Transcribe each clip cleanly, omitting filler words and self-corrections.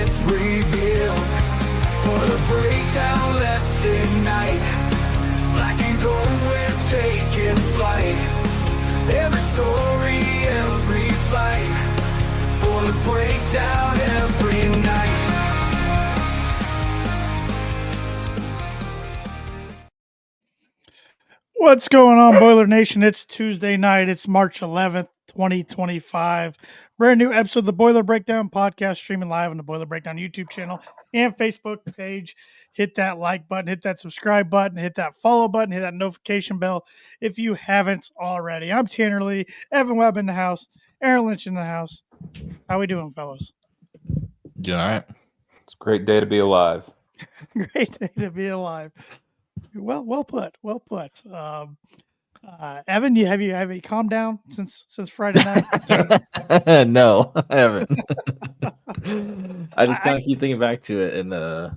gets revealed. For the breakdown, let's ignite. Black and gold, we're taking flight. Every story, every fight. For the breakdown every night. What's going on, Boiler Nation? It's Tuesday night. It's March 11th, 2025. Brand new episode of the Boiler Breakdown podcast, streaming live on the Boiler Breakdown YouTube channel and Facebook page. Hit that like button, hit that subscribe button, hit that follow button, hit that notification bell if you haven't already. I'm Tanner Lee, Evan Webb in the house, Aaron Lynch in the house. How we doing, fellas? Doing all right. It's a great day to be alive. Great day to be alive. Well put. Evan, have you calmed down since Friday night? No, I haven't. I just kind of keep thinking back to it, and I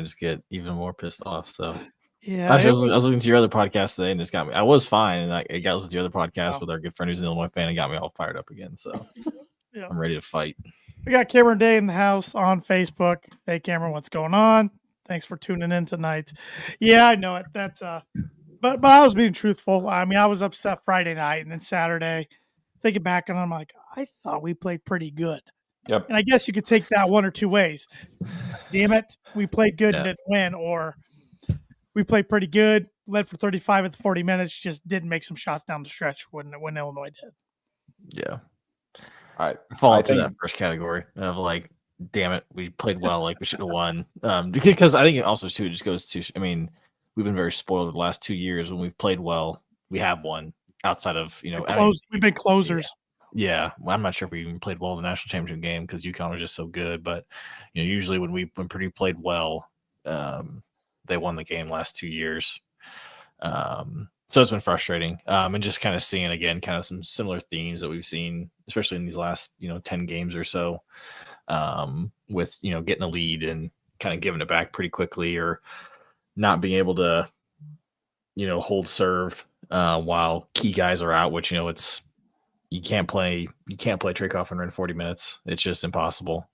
just get even more pissed off. So yeah, actually, I was listening to your other podcast today, and it got me. I was fine, and I got listening to your other podcast with our good friend who's an Illinois fan, and got me all fired up again. So yeah. I'm ready to fight. We got Cameron Day in the house on Facebook. Hey, Cameron, what's going on? Thanks for tuning in tonight. Yeah, I know it. That's but I was being truthful. I mean, I was upset Friday night, and then Saturday, thinking back, and I'm like, I thought we played pretty good. Yep. And I guess you could take that one or two ways. Damn it, we played good and didn't win, or we played pretty good, led for 35 at the 40 minutes, just didn't make some shots down the stretch when Illinois did. Yeah. I fall into that first category of like, damn it, we played well, like we should have won. Because I think it also too just goes to, I mean, we've been very spoiled the last 2 years. When we've played well, we have won outside of, we've been closers. Yeah. Well, I'm not sure if we even played well in the national championship game because UConn was just so good. But usually when Purdue played well, they won the game last 2 years. So it's been frustrating. And just kind of seeing again, kind of some similar themes that we've seen, especially in these last 10 games or so. With getting a lead and kind of giving it back pretty quickly, or not being able to hold serve while key guys are out, which it's you can't play Trey Coffin in 40 minutes. It's just impossible.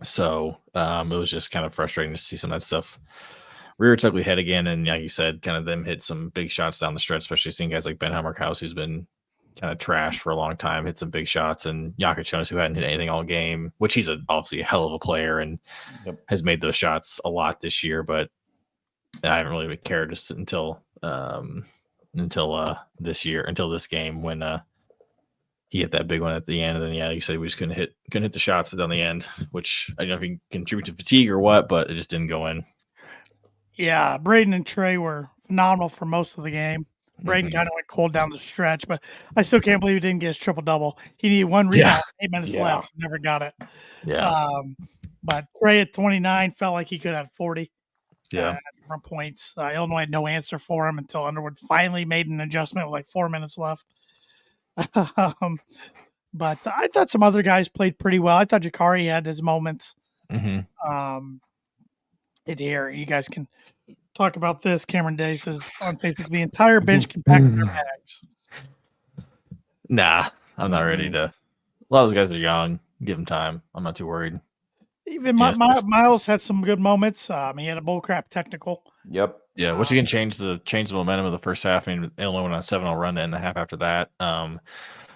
So it was just kind of frustrating to see some of that stuff rear its ugly head again, and like you said, kind of them hit some big shots down the stretch, especially seeing guys like Ben Hammerkhaus, who's been kind of trash for a long time, hit some big shots, and Jakob Jonas, who hadn't hit anything all game, which he's obviously a hell of a player and has made those shots a lot this year, but I haven't really cared just until this game when he hit that big one at the end, and then like you said, we just couldn't hit the shots down the end, which I don't know if he contributed to fatigue or what, but it just didn't go in. Yeah, Braden and Trey were phenomenal for most of the game. Braden kind of went cold down the stretch, but I still can't believe he didn't get his triple-double. He needed one rebound, 8 minutes left, never got it. Yeah. But Trey at 29 felt like he could have 40 different points. Illinois had no answer for him until Underwood finally made an adjustment with like 4 minutes left. But I thought some other guys played pretty well. I thought Jakari had his moments. Here, you guys can talk about this. Cameron Day says on Facebook, the entire bench can pack their bags. Nah, I'm not ready to. A lot of those guys are young. Give them time. I'm not too worried. Even Miles had some good moments. He had a bullcrap technical. Yep. Yeah, which again changed the momentum of the first half. I mean, Illinois went on a 7-0 run to end the half after that.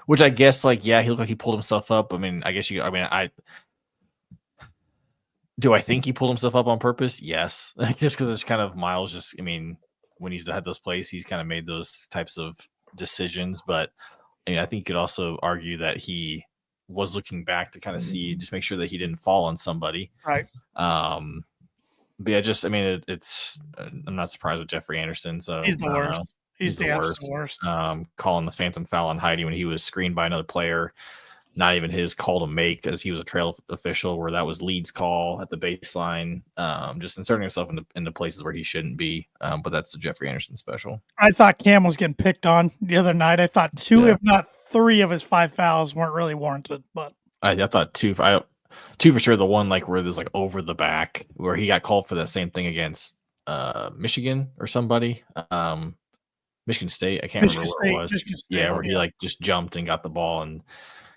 Which I guess, he looked like he pulled himself up. I mean, do I think he pulled himself up on purpose? Yes. Just because it's kind of Miles when he's had those plays, he's kind of made those types of decisions. But I think you could also argue that he was looking back to kind of see, just make sure that he didn't fall on somebody. Right. But yeah, it's I'm not surprised with Jeffrey Anderson. So he's the worst. He's the worst. Calling the phantom foul on Heidi when he was screened by another player. Not even his call to make, as he was a trail official, where that was Leeds' call at the baseline, just inserting himself into places where he shouldn't be. But that's the Jeffrey Anderson special. I thought Cam was getting picked on the other night. I thought two, if not three, of his 5 fouls weren't really warranted. But I thought two for sure. The one where it was over the back, where he got called for that same thing against Michigan or somebody. Michigan State. I can't remember where it was. State, where he just jumped and got the ball and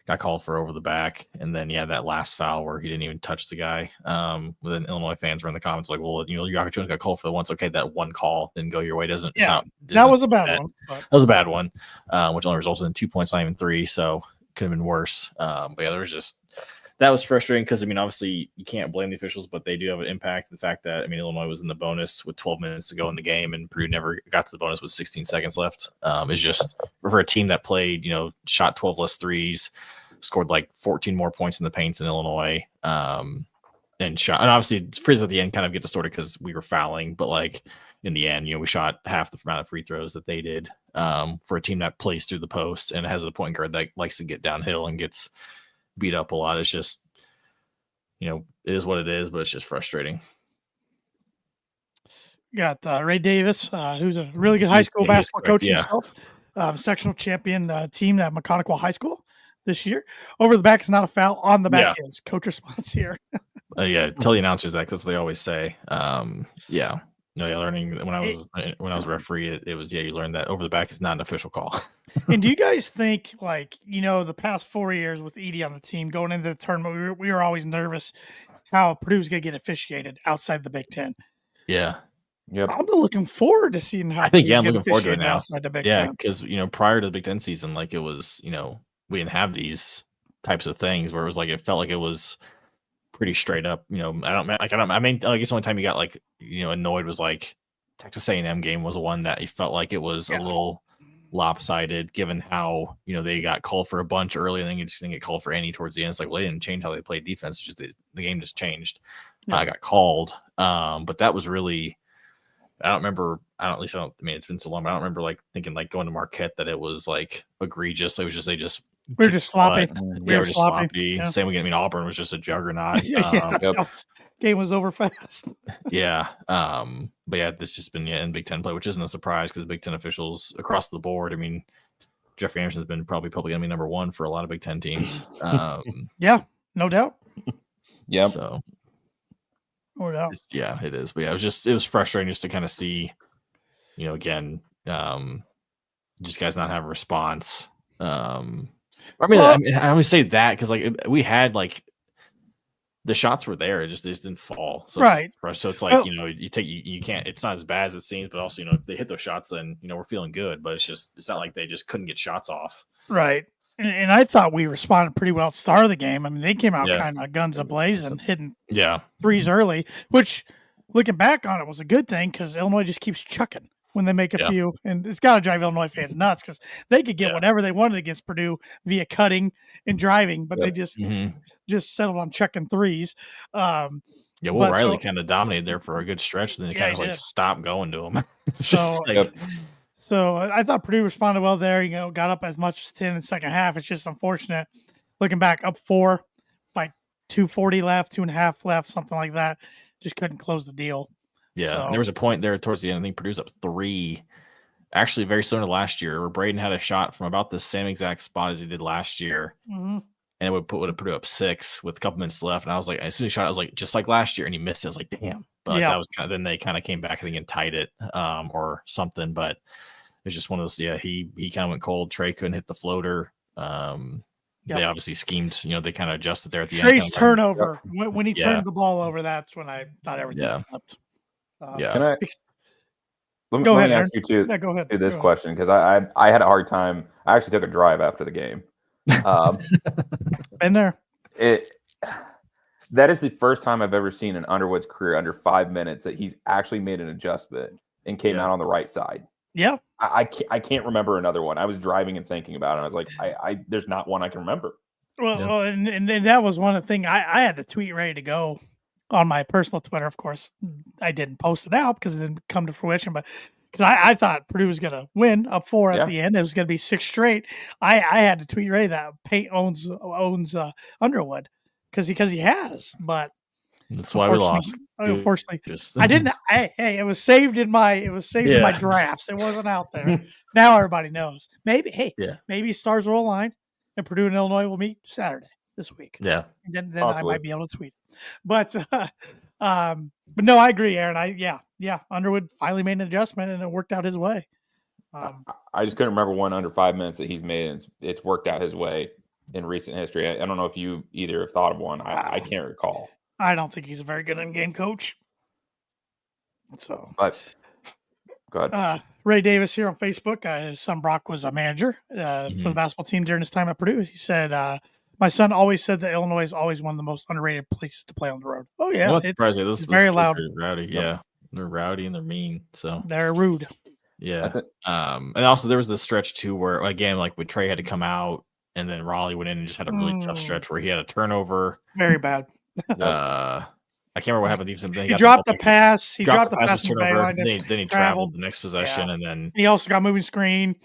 got called for over the back. And then, that last foul where he didn't even touch the guy. Then Illinois fans were in the comments like, well, Yaka Jones got called for the once. Okay, that one call didn't go your way. That was a bad one. But. That was a bad one, which only resulted in 2 points, not even 3. So could have been worse. But there was just that was frustrating because obviously you can't blame the officials, but they do have an impact. The fact that Illinois was in the bonus with 12 minutes to go in the game, and Purdue never got to the bonus with 16 seconds left. Is just for a team that played, shot 12 less threes, scored like 14 more points in the paints in Illinois, and obviously Frizz at the end kind of gets distorted because we were fouling, but like in the end, we shot half the amount of free throws that they did. For a team that plays through the post and has a point guard that likes to get downhill and gets beat up a lot. It's just, it is what it is, but it's just frustrating. You got Ray Davis, who's a really good high school basketball coach himself, sectional champion team at McConaughey High School this year. Over the back is not a foul. On the back is coach response here. Tell the announcers that, because that's what they always say. Learning when I was referee, it was you learned that over the back is not an official call. And do you guys think, like, the past 4 years with Edie on the team going into the tournament, we were always nervous how Purdue's going to get officiated outside the Big Ten? Yeah. Yep. I'm looking forward to seeing how I think I'm looking forward to it now. Outside the Big Ten. Because prior to the Big Ten season, like it was, we didn't have these types of things where it was like it felt like it was pretty straight up. I guess the only time you got like annoyed was like Texas A&M game was the one that you felt like it was a little lopsided, given how they got called for a bunch early and then you just didn't get called for any towards the end. It's like, well, they didn't change how they played defense. It's just the game just changed. I got called, but that was really. I don't remember. It's been so long. But I don't remember like thinking like going to Marquette that it was like egregious. It was just we were just sloppy. We were just sloppy. Yeah. Same again. Auburn was just a juggernaut. Game was over fast. But this just been in Big Ten play, which isn't a surprise because Big Ten officials across the board. Jeffrey Anderson's been probably going to be number one for a lot of Big Ten teams. No doubt. Yeah. So. No doubt. Yeah, it is. But it was frustrating just to kind of see, again, just guys not have a response. I always say that because like we had like the shots were there, it just didn't fall. So right. So it's like you can't. It's not as bad as it seems, but also if they hit those shots, then we're feeling good. But it's not like they just couldn't get shots off. Right. And I thought we responded pretty well at the start of the game. They came out kind of guns a-blazing, hitting threes early, which, looking back on it, was a good thing because Illinois just keeps chucking when they make a few. And it's got to drive Illinois fans nuts because they could get whatever they wanted against Purdue via cutting and driving, but they just settled on chucking threes. Will Riley kind of dominated there for a good stretch, and then he kind of like stopped going to him. So I thought Purdue responded well there. Got up as much as 10 in the second half. It's just unfortunate. Looking back, up 4, like 2:40 left, 2.5 left, something like that. Just couldn't close the deal. Yeah, so, there was a point there towards the end. I think Purdue's up 3. Actually, very similar to last year, where Braden had a shot from about the same exact spot as he did last year. Mm-hmm. And it would put Purdue up 6 with a couple minutes left. And I was like, as soon as he shot, I was like, just like last year. And he missed it. I was like, damn. But that was then they kind of came back, I think, and tied it or something. But it was just one of those, he kind of went cold. Trey couldn't hit the floater. They obviously schemed, they kind of adjusted there at the end. Trey's turnover, when he turned the ball over, that's when I thought everything flipped. Can I? Let me ask you too. Yeah, go ahead. This question because I had a hard time. I actually took a drive after the game. Been there. That is the first time I've ever seen in Underwood's career under 5 minutes that he's actually made an adjustment and came out on the right side. Yeah. I can't remember another one. I was driving and thinking about it. I was like, there's not one I can remember. Well, and that was one of the things I had the tweet ready to go on my personal Twitter. Of course, I didn't post it out because it didn't come to fruition, but because I thought Purdue was going to win up 4 at the end. It was going to be 6 straight. I had to tweet ready that Payne owns Underwood because he has, but that's why we lost. Unfortunately, I didn't. Hey, it was saved in my my drafts. It wasn't out there. Now everybody knows. Maybe stars will align, and Purdue and Illinois will meet Saturday this week. Yeah, and then I might be able to tweet. But no, I agree, Aaron. Underwood finally made an adjustment, and it worked out his way. I just couldn't remember one under 5 minutes that he's made, and it's worked out his way. in recent history. I don't know if you either have thought of one. I can't recall. I don't think he's a very good in-game coach. So, But go ahead. Ray Davis here on Facebook. His son Brock was a manager for the basketball team during his time at Purdue. He said, "My son always said that Illinois is always one of the most underrated places to play on the road." Oh yeah, well, surprising. Those very kids loud, are rowdy. Yeah, they're rowdy and they're mean. So they're rude. Yeah. And also there was this stretch too where again, like when Trey had to come out and then Raleigh went in and just had a really tough stretch where he had a turnover. Very bad. I can't remember what happened. He dropped the pass. He dropped the pass in the baseline. Then he traveled the next possession, and then he also got moving screen.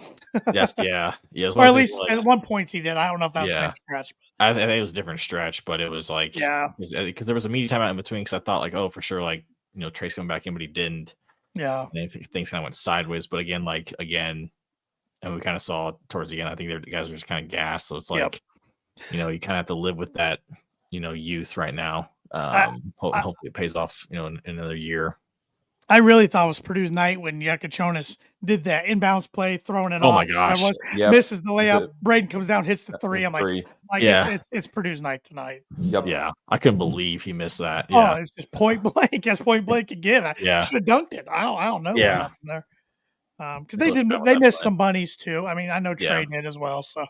Yes, yeah. Or at least at one point he did. I don't know if that was the same stretch. I think it was a different stretch, but it was like because there was a media timeout in between. Because I thought like, oh, for sure, like Trey's coming back in, but he didn't. Yeah, and things kind of went sideways. But again, and we kind of saw towards the end. I think the guys were just kind of gassed. So it's like, you kind of have to live with that, youth right now. Hopefully it pays off, in another year. I really thought it was Purdue's night when Yakachonis did that inbounds play, throwing it off. Oh my gosh! Misses the layup. Braden comes down, hits the three. I'm like, it's Purdue's night tonight. Yep. Yeah, I couldn't believe he missed that. Yeah. Oh, it's just point blank. That's point blank again. I should have dunked it. I don't know what happened there. Because they missed some bunnies too. I mean, I know Trey did as well, so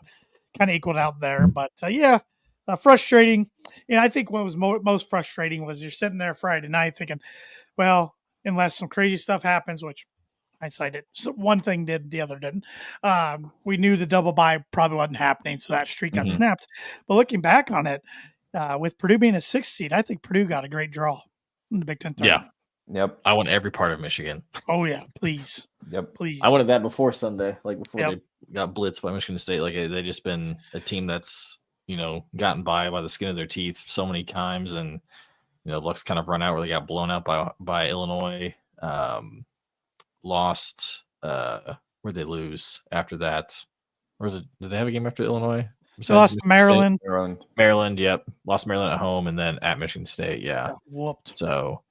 kind of equaled out there. But frustrating. And I think what was most frustrating was you're sitting there Friday night thinking, well, unless some crazy stuff happens, which hindsight did. So one thing did, the other didn't. We knew the double bye probably wasn't happening, so that streak got snapped. But looking back on it, with Purdue being a 6th seed, I think Purdue got a great draw in the Big Ten tournament. Yeah. Yep. I want every part of Michigan. Oh yeah, please. Yep. Please. I wanted that before Sunday, before they got blitzed by Michigan State. They just been a team that's gotten by the skin of their teeth so many times, and luck's kind of run out where they got blown out by Illinois. Lost. Where'd they lose after that? Or did they have a game after Illinois? They lost to Maryland. Maryland, yep. Lost Maryland at home and then at Michigan State, yeah. Whooped. So,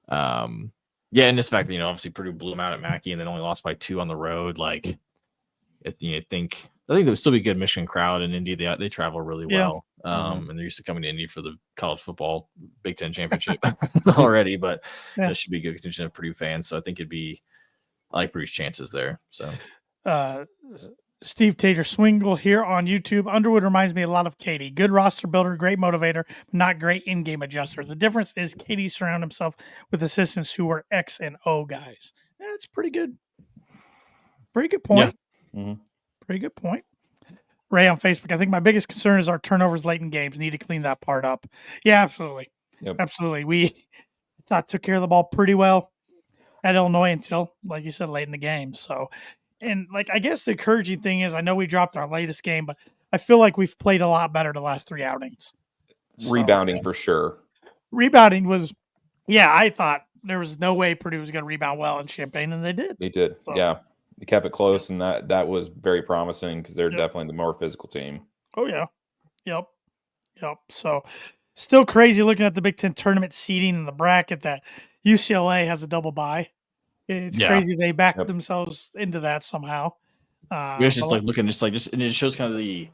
and this fact that, obviously Purdue blew them out at Mackey and then only lost by 2 on the road. I think there would still be a good Michigan crowd in Indy. They travel really well. And they're used to coming to Indy for the college football Big Ten championship already, but there should be a good contingent of Purdue fans. So I think I like Purdue's chances there. So, Steve Tater Swingle here on YouTube. Underwood reminds me a lot of Katie. Good roster builder, great motivator, but not great in-game adjuster. The difference is Katie surrounded himself with assistants who were X and O guys. That's pretty good. Pretty good point. Yeah. Mm-hmm. Pretty good point. Ray on Facebook, I think my biggest concern is our turnovers late in games. Need to clean that part up. Yeah, absolutely. Yep. Absolutely. We took care of the ball pretty well at Illinois until, like you said, late in the game. So, and I guess the encouraging thing is I know we dropped our latest game, but I feel like we've played a lot better the last 3 outings. Rebounding for sure. Rebounding was, I thought there was no way Purdue was going to rebound well in Champaign, and they did. They did, yeah. They kept it close, and that was very promising because they're definitely the more physical team. Oh, yeah. Yep. So, still crazy looking at the Big Ten tournament seeding in the bracket that UCLA has a double bye. It's crazy they backed themselves into that somehow. It's just and it shows kind of the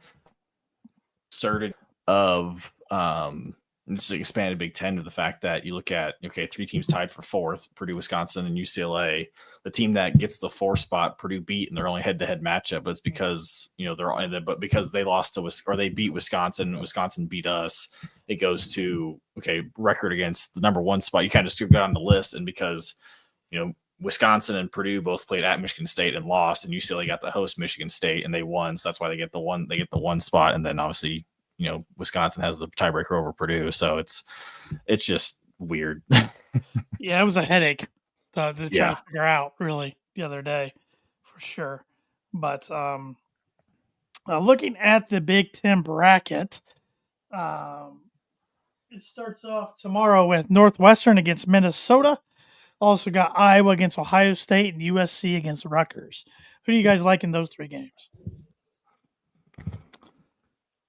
absurdity of this expanded Big Ten to the fact that you look at 3 teams tied for 4th, Purdue, Wisconsin, and UCLA. The team that gets the 4 spot, Purdue beat in their only head-to-head matchup, but it's because because they lost to or they beat Wisconsin, and Wisconsin beat us. It goes to record against the number 1 spot. You kind of just go down the list, and because Wisconsin and Purdue both played at Michigan State and lost, and UCLA got to host Michigan State and they won, so that's why they get the 1 spot, and then obviously Wisconsin has the tiebreaker over Purdue, so it's just weird. Yeah, it was a headache to try to figure out really the other day for sure. But looking at the Big Ten bracket, it starts off tomorrow with Northwestern against Minnesota. Also got Iowa against Ohio State and USC against Rutgers. Who do you guys like in those 3 games?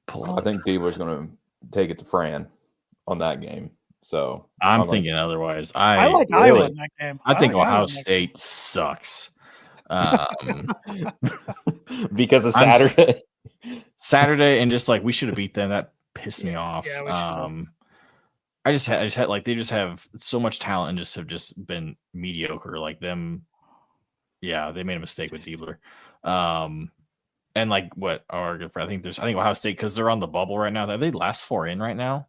I think Debo's going to take it to Fran on that game. So I'm thinking otherwise. I like Iowa in that game. I think Ohio State sucks. Because of Saturday. Saturday, and just like we should have beat them. That pissed me off. Yeah, we should've. I just had like they just have so much talent and have just been mediocre. Like them, yeah, they made a mistake with Diebler. And like what our good friend, I think Ohio State, because they're on the bubble right now. Are they last 4 in right now?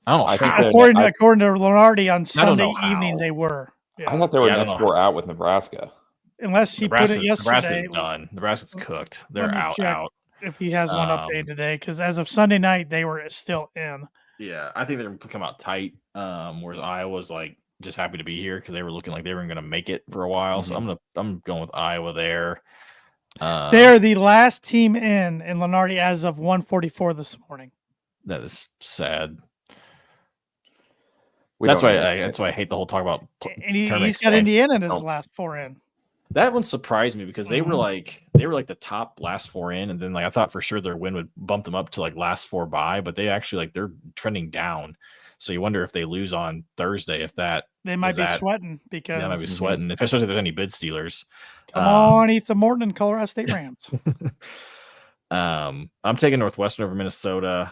I don't know. I think According to Lenardi on Sunday evening, how. they were. Yeah. I thought they were Yeah, I don't next know. 4 out with Nebraska. Unless he put it yesterday. Nebraska's done. Nebraska's cooked. They're Let me check out. if he has one update today, because as of Sunday night, they were still in. Yeah, I think they're going to come out tight. Whereas Iowa's like just happy to be here because they were looking like they weren't going to make it for a while. So I'm going with Iowa there. They're the last team in Lenardi as of 1:44 this morning. That is sad. That's why I hate the whole talk about. And he's got Indiana in his last 4 in. That one surprised me because they were like the top last 4 in, and then like I thought for sure their win would bump them up to like last 4 by, but they actually like they're trending down. So you wonder if they lose on Thursday, if they might be sweating because they might be sweating, especially if there's any bid stealers. Come on, Ethan Morton and Colorado State Rams. I'm taking Northwestern over Minnesota.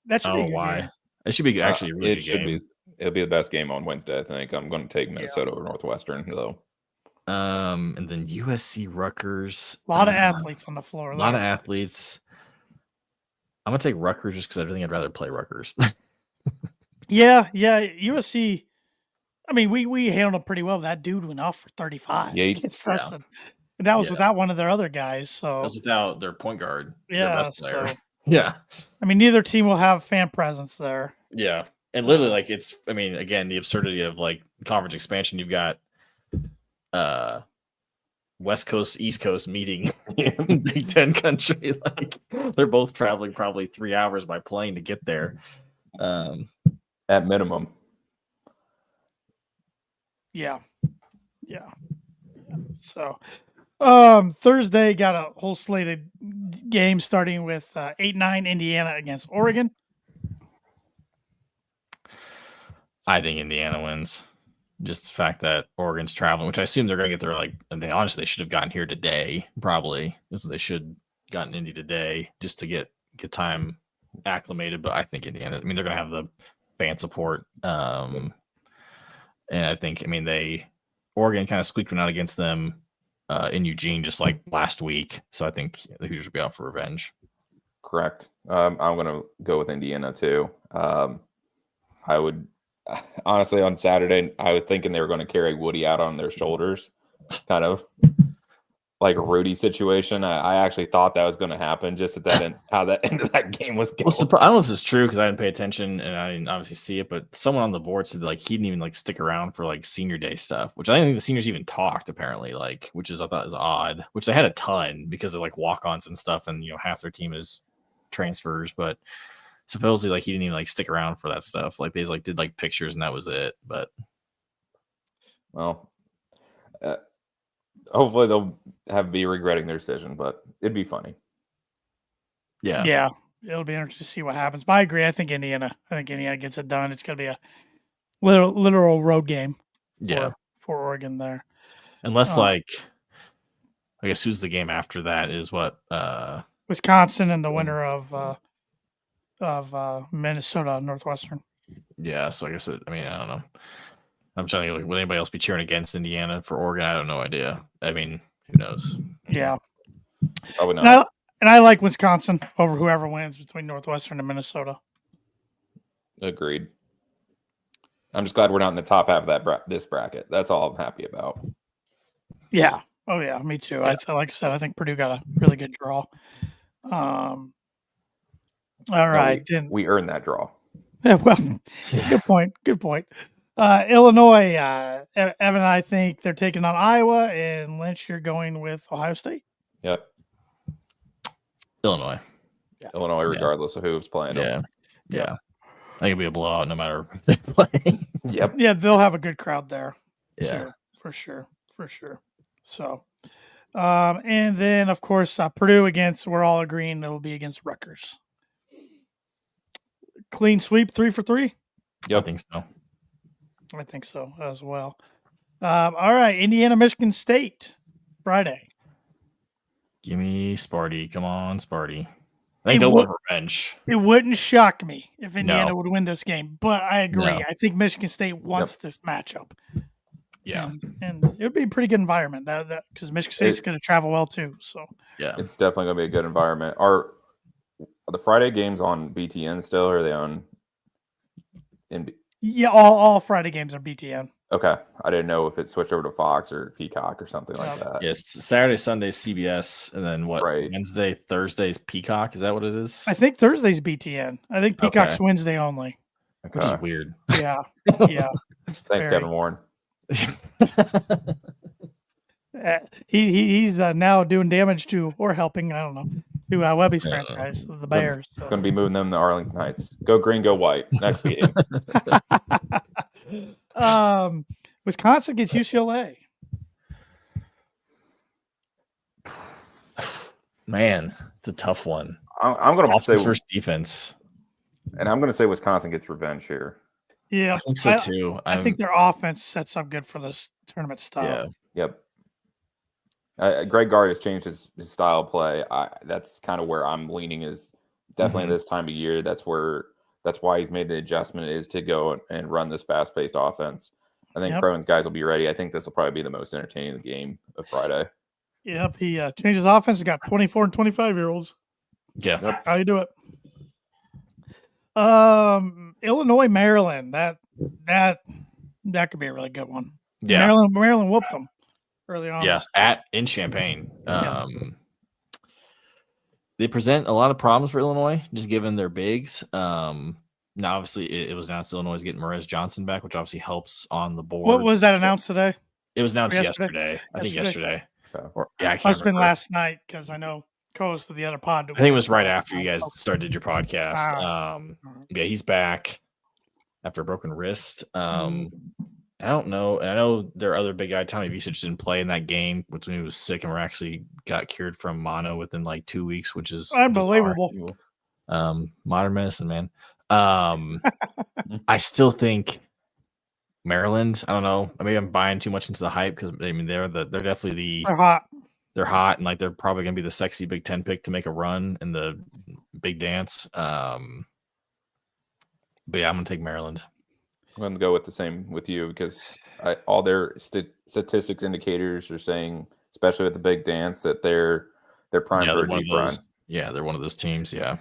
That should be a good game. It should be actually a really good game. It'll be the best game on Wednesday, I think. I'm going to take Minnesota over Northwestern, though. And then USC Rutgers. A lot of athletes on the floor. A lot of athletes. I'm going to take Rutgers just because I think I'd rather play Rutgers. Yeah. USC. I mean, we handled them pretty well. That dude went off for 35. Yeah, and that was without one of their other guys. So that was without their point guard. Yeah. Their best player. Yeah. I mean, neither team will have fan presence there. Yeah. And literally, like, again, the absurdity of like conference expansion. You've got West Coast, East Coast meeting in Big Ten country. Like, they're both traveling probably 3 hours by plane to get there. At minimum. Yeah. So, Thursday got a whole slate of games starting with 8-9 Indiana against Oregon. I think Indiana wins. Just the fact that Oregon's traveling, which I assume they're going to get there. Like, and they should have gotten here today. Probably, so they should gotten Indy today just to get time acclimated. But I think Indiana. I mean, they're going to have the fan support. And I think, Oregon kind of squeaked one out against them in Eugene just like last week. So I think the Hoosiers will be out for revenge. Correct. I'm going to go with Indiana too. I would honestly on Saturday, I was thinking they were going to carry Woody out on their shoulders, kind of like a Rudy situation. I actually thought that was going to happen just at that end, how that end of that game was going. Well, I don't know if this is true because I didn't pay attention and I didn't obviously see it, but someone on the board said like he didn't even like stick around for like senior day stuff, which I didn't think the seniors even talked apparently, like, which is I thought is odd, which they had a ton because of like walk-ons and stuff, and half their team is transfers, but supposedly like he didn't even like stick around for that stuff. Like they just like did like pictures and that was it. But well, hopefully they'll be regretting their decision, but it'd be funny. Yeah, it'll be interesting to see what happens. But I agree. I think Indiana gets it done. It's going to be a literal road game. For Oregon there, unless like I guess who's the game after that is what Wisconsin and the winner of Minnesota Northwestern. Yeah, so I guess I don't know. I'm trying to think, like, would anybody else be cheering against Indiana for Oregon? I have no idea. I mean, who knows? Yeah, probably not. And I like Wisconsin over whoever wins between Northwestern and Minnesota. Agreed. I'm just glad we're not in the top half of this bracket. That's all I'm happy about. Yeah. Oh yeah, me too. Yeah. Like I said, I think Purdue got a really good draw. All right, we earned that draw. Yeah, well, good point. Illinois, Evan and I think they're taking on Iowa, and Lynch, you're going with Ohio State. Yep. Illinois. Yeah. Illinois, regardless of who's playing. Yeah. I think it'll be a blowout no matter who they play. Yep. Yeah, they'll have a good crowd there. Yeah. For sure. So, and then, of course, Purdue we're all agreeing it'll be against Rutgers. Clean sweep, 3 for 3? Yeah, I think so. I think so as well. All right, Indiana, Michigan State, Friday. Give me Sparty. Come on, Sparty. I think they'll want revenge. It wouldn't shock me if Indiana No. would win this game, but I agree. No. I think Michigan State wants this matchup. Yeah. And it would be a pretty good environment because Michigan State's going to travel well too. So yeah, it's definitely going to be a good environment. Are the Friday games on BTN still, or are they on? Yeah, all Friday games are BTN. Okay, I didn't know if it switched over to Fox or Peacock or something like that. Yes, Saturday, Sunday, CBS, and then what? Right. Wednesday, Thursday's Peacock. Is that what it is? I think Thursday's BTN. I think Peacock's Wednesday only. Okay. Which is weird. Yeah, yeah. Thanks, Kevin Warren. He's now doing damage to, or helping, I don't know, to Webby's franchise, the Bears. Going to be moving them to Arlington Heights. Go green, go white. Next meeting. Wisconsin gets UCLA. Man, it's a tough one. I'm going to say first defense, and I'm going to say Wisconsin gets revenge here. Yeah, I think so too. I think their offense sets up good for this tournament style. Yeah. Yep. Greg Gard has changed his style of play. That's kind of where I'm leaning. Is definitely this time of year. That's why he's made the adjustment, is to go and run this fast-paced offense. I think Cronin's guys will be ready. I think this will probably be the most entertaining game of Friday. Yep, he changed his offense. He got 24 and 25-year-olds. Yeah, that's how you do it. Illinois, Maryland. That could be a really good one. Yeah, Maryland whooped them early on. Yeah, in Champaign. They present a lot of problems for Illinois, just given their bigs. Now, obviously, it was announced Illinois is getting Morez Johnson back, which obviously helps on the board. What was that announced today? It was announced yesterday. I think yesterday. Okay. I can't must have been last night because I know co-host of the other pod. I think it was right after you guys started your podcast. Yeah, he's back after a broken wrist. I don't know. And I know their other big guy, Tommy Visich, didn't play in that game, which when he was sick, and actually got cured from mono within like 2 weeks, which is unbelievable. Modern medicine, man. I still think Maryland. I don't know. Maybe I'm buying too much into the hype because I mean they're definitely they're hot. They're hot, and like they're probably gonna be the sexy Big Ten pick to make a run in the big dance. But yeah, I'm gonna take Maryland. I'm going to go with the same with you because all their statistics indicators are saying, especially with the big dance, that they're primed for a deep run. Yeah, they're one of those teams. Yeah,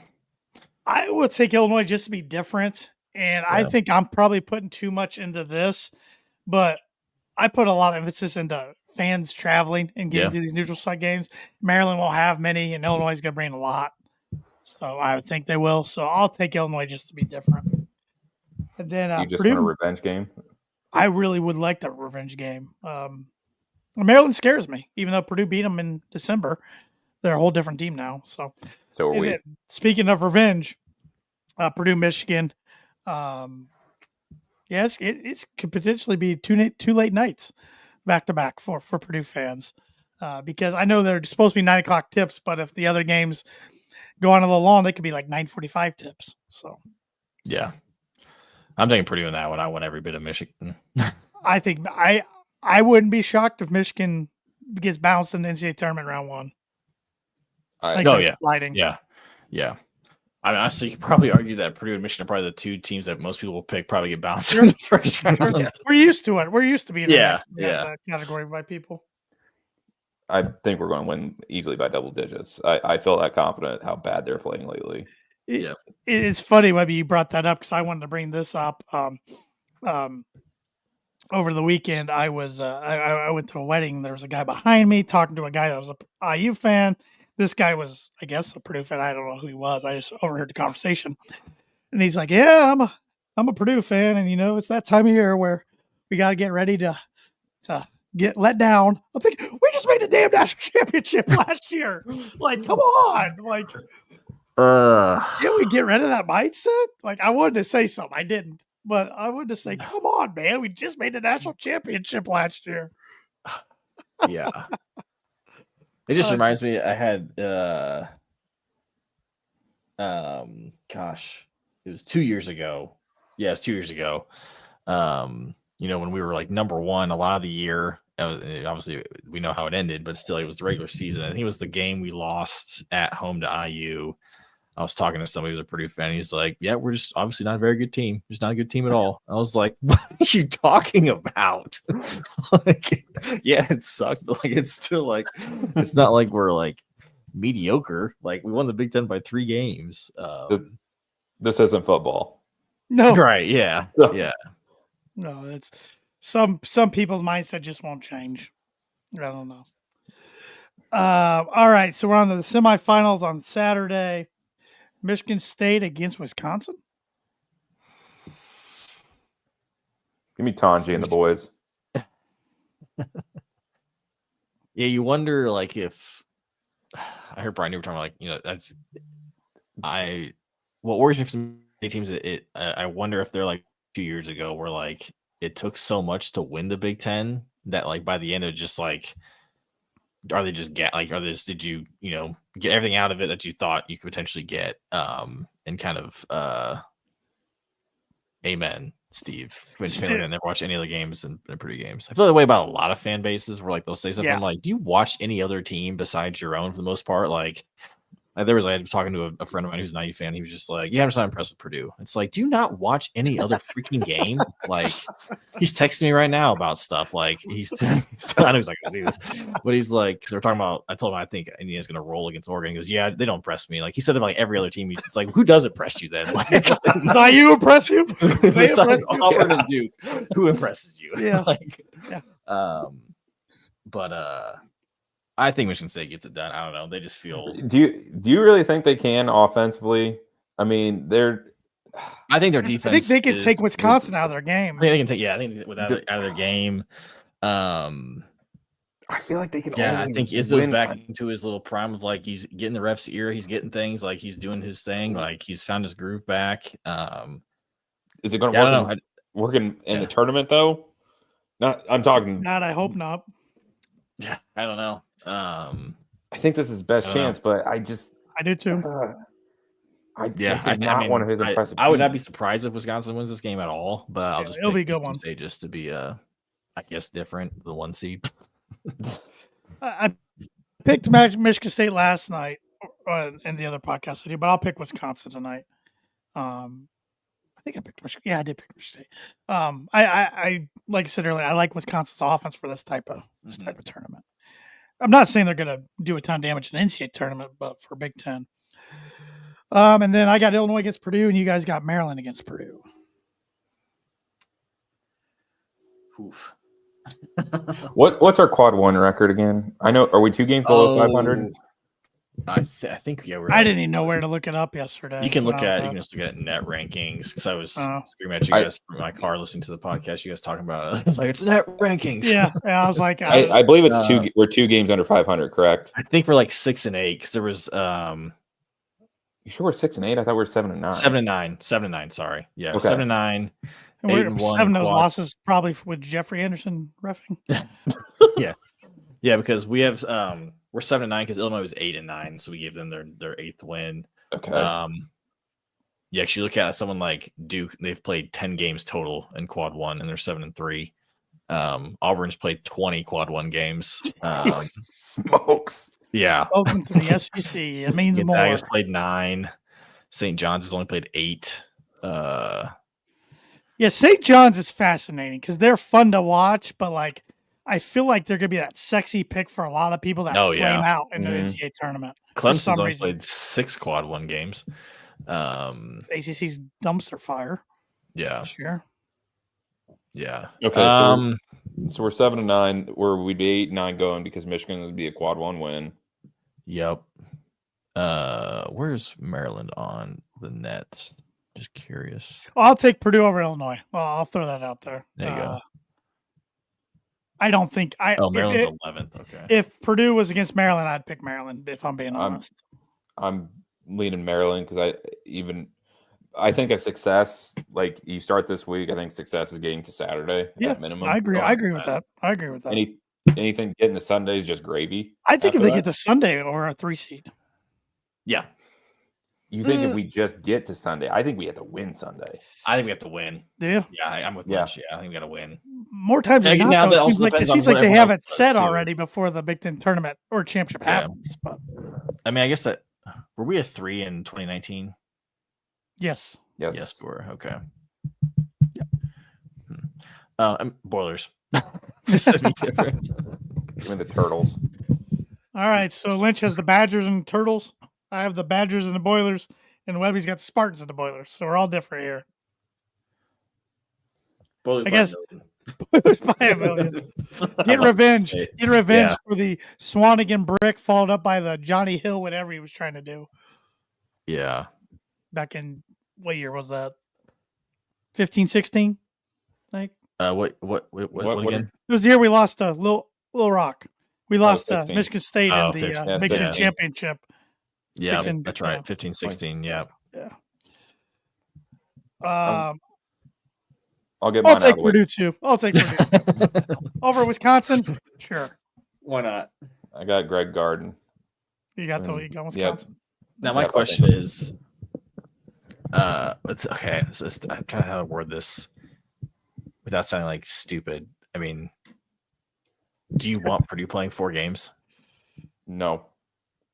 I would take Illinois just to be different, and I think I'm probably putting too much into this, but I put a lot of emphasis into fans traveling and getting to these neutral site games. Maryland won't have many, and Illinois is going to bring a lot, so I would think they will. So I'll take Illinois just to be different. And then you just Purdue, want a revenge game? I really would like that revenge game. Maryland scares me, even though Purdue beat them in December. They're a whole different team now. So are we. Speaking of revenge, Purdue, Michigan. Yes, it could potentially be two late nights back to back for Purdue fans, because I know they're supposed to be 9:00 tips, but if the other games go on a little long, they could be like 9:45 tips. So yeah. I'm taking Purdue in that one. I want every bit of Michigan. I think I wouldn't be shocked if Michigan gets bounced in the NCAA tournament round one. Sliding. Yeah. I mean, honestly, you could probably argue that Purdue and Michigan are probably the two teams that most people will pick probably get bounced in the first round. We're used to it. We're used to being in that category by people. I think we're going to win easily by double digits. I feel that confident how bad they're playing lately. It's funny, Webby, you brought that up because I wanted to bring this up. Over the weekend, I was I went to a wedding. There was a guy behind me talking to a guy that was a IU fan. This guy was, I guess, a Purdue fan. I don't know who he was. I just overheard the conversation, and he's like, "Yeah, I'm a Purdue fan, and it's that time of year where we got to get ready to get let down." I'm thinking, we just made the damn national championship last year. Like, come on, like. Can we get rid of that mindset? Like, I wanted to say something. I didn't. But I wanted to say, come on, man. We just made the national championship last year. Yeah. It just reminds me, I had, it was 2 years ago. Yeah, it was 2 years ago. When we were like number one a lot of the year, obviously we know how it ended, but still it was the regular season. I think it was the game we lost at home to IU. I was talking to somebody who's a Purdue fan. He's like, "Yeah, we're just obviously not a very good team. Just not a good team at all." I was like, "What are you talking about?" Like, yeah, it sucked, but like, it's still like, it's not like we're like mediocre. Like, we won the Big Ten by 3 games. This isn't football. No, Right? Yeah, So- yeah. no, it's some people's mindset just won't change. I don't know. All right, so we're on to the semifinals on Saturday. Michigan State against Wisconsin. Give me Tanji and the boys. Yeah, you wonder like if I heard Brian, you were talking about, like, that's what worries me for some teams. I wonder if they're like 2 years ago, where like it took so much to win the Big Ten that like by the end of just like, did you get everything out of it that you thought you could potentially get, and kind of amen, Steve. I never watched any other games in Purdue games. I feel that way about a lot of fan bases, where like they'll say something like, "Do you watch any other team besides your own?" For the most part, like I was talking to a friend of mine who's an IU fan. He was just like, "Yeah, I'm just not impressed with Purdue." It's like, do you not watch any other freaking game? Like, he's texting me right now about stuff. Like, he's I know he's not gonna see this, but he's like, because we're talking about. I told him I think Indiana's gonna roll against Oregon. He goes, "Yeah, they don't impress me." Like he said, like every other team. It's like, who does impress you then? Like, Does IU impress you? besides Auburn and Duke, who impresses you? Yeah. But I think Michigan State gets it done. I don't know. They just feel. Do you really think they can offensively? I mean, I think their defense. I think they can take Wisconsin out of their game. I think they can take. Yeah, I think out of their game. I feel like they can. Yeah, I think Izzo's back into his little prime of like he's getting the ref's ear. He's getting things, like he's doing his thing. Like he's found his groove back. Is it going to work in the tournament though? I'm talking. Not. I hope not. Yeah, I don't know. I think this is best chance, but I do too. This is not one of his impressive. I would not be surprised if Wisconsin wins this game at all, but I'll just it'll be a good one. State just to be I guess different, the 1 seed. I picked Michigan State last night in the other podcast video, but I'll pick Wisconsin tonight. I think I picked Michigan. Yeah, I did pick Michigan State. I like I said earlier, I like Wisconsin's offense for this type of tournament. I'm not saying they're going to do a ton of damage in the NCAA tournament, but for Big Ten. And then I got Illinois against Purdue, and you guys got Maryland against Purdue. Oof. What's our quad 1 record again? I know. Are we 2 games below 500? I think I didn't even know where to look it up yesterday. You can just look at net rankings, because I was screaming at you guys from my car listening to the podcast. You guys talking about it. It's like, it's net rankings. Yeah, I was like, I believe it's 2. We're 2 games under 500, correct? I think we're like 6 and 8, because there was. You sure we're 6 and 8? I thought we were 7 and 9. 7 and 9. 7 and 9. Sorry, yeah, okay. 7 and 9. And we're 7 of those losses probably with Jeffrey Anderson reffing. Yeah, because we have we're 7 and 9 because Illinois was 8 and 9, so we gave them their 8th win. Okay. Yeah, actually look at someone like Duke. They've played 10 games total in quad 1, and they're 7 and 3. Auburn's played 20 quad 1 games. Smokes. Yeah. Welcome to the SEC. It means Gonzaga's more. played 9. St. John's has only played 8. Yeah, St. John's is fascinating because they're fun to watch, but like I feel like they're gonna be that sexy pick for a lot of people that flame out in the NCAA tournament. Clemson's only played 6 quad 1 games. ACC's dumpster fire. Yeah. Sure. Yeah. Okay. So we're 7 and 9, where we'd be 8 and 9 going because Michigan would be a quad 1 win. Yep. Where's Maryland on the Nets? Just curious. Well, I'll take Purdue over Illinois. Well, I'll throw that out there. There you go. I don't think Maryland's 11th. Okay. If Purdue was against Maryland, I'd pick Maryland. If I'm being honest, I'm leaning Maryland because I think a success, like you start this week, I think success is getting to Saturday at minimum. I agree. I agree with that. Anything getting to Sunday is just gravy. I think if they get to Sunday or a 3 seed. Yeah. You think if we just get to Sunday, I think we have to win Sunday. I think we have to win. Do you? Yeah, I'm with Lynch. Yeah, I think we got to win. More times than not, though, it seems like they have it set already before the Big Ten tournament or championship happens. But I mean, I guess that Were we a 3 in 2019? Yes. Yes, we were. Okay. Boilers. Give me the Turtles. All right. So Lynch has the Badgers and Turtles. I have the Badgers and the Boilers, and Webby's got the Spartans and the Boilers. So we're all different here. Boilers I guess by by a million. Get revenge. Get revenge for the Swanigan brick followed up by the Johnny Hill, whatever he was trying to do. Yeah. Back in, what year was that? 15, 16? I think. What again? It was the year we lost to Little Rock. We lost to 16. Michigan State in the Big Ten Championship. Yeah, that's right. 15, 16. Yeah. Yeah. I'll get mine. I'll take Purdue too. I'll take Purdue over Wisconsin. Sure. Why not? I got Greg Garden. You got Wisconsin. Yep. Now my question is, it's okay. I'm trying to how to word this without sounding like stupid. I mean, do you want Purdue playing 4 games? No.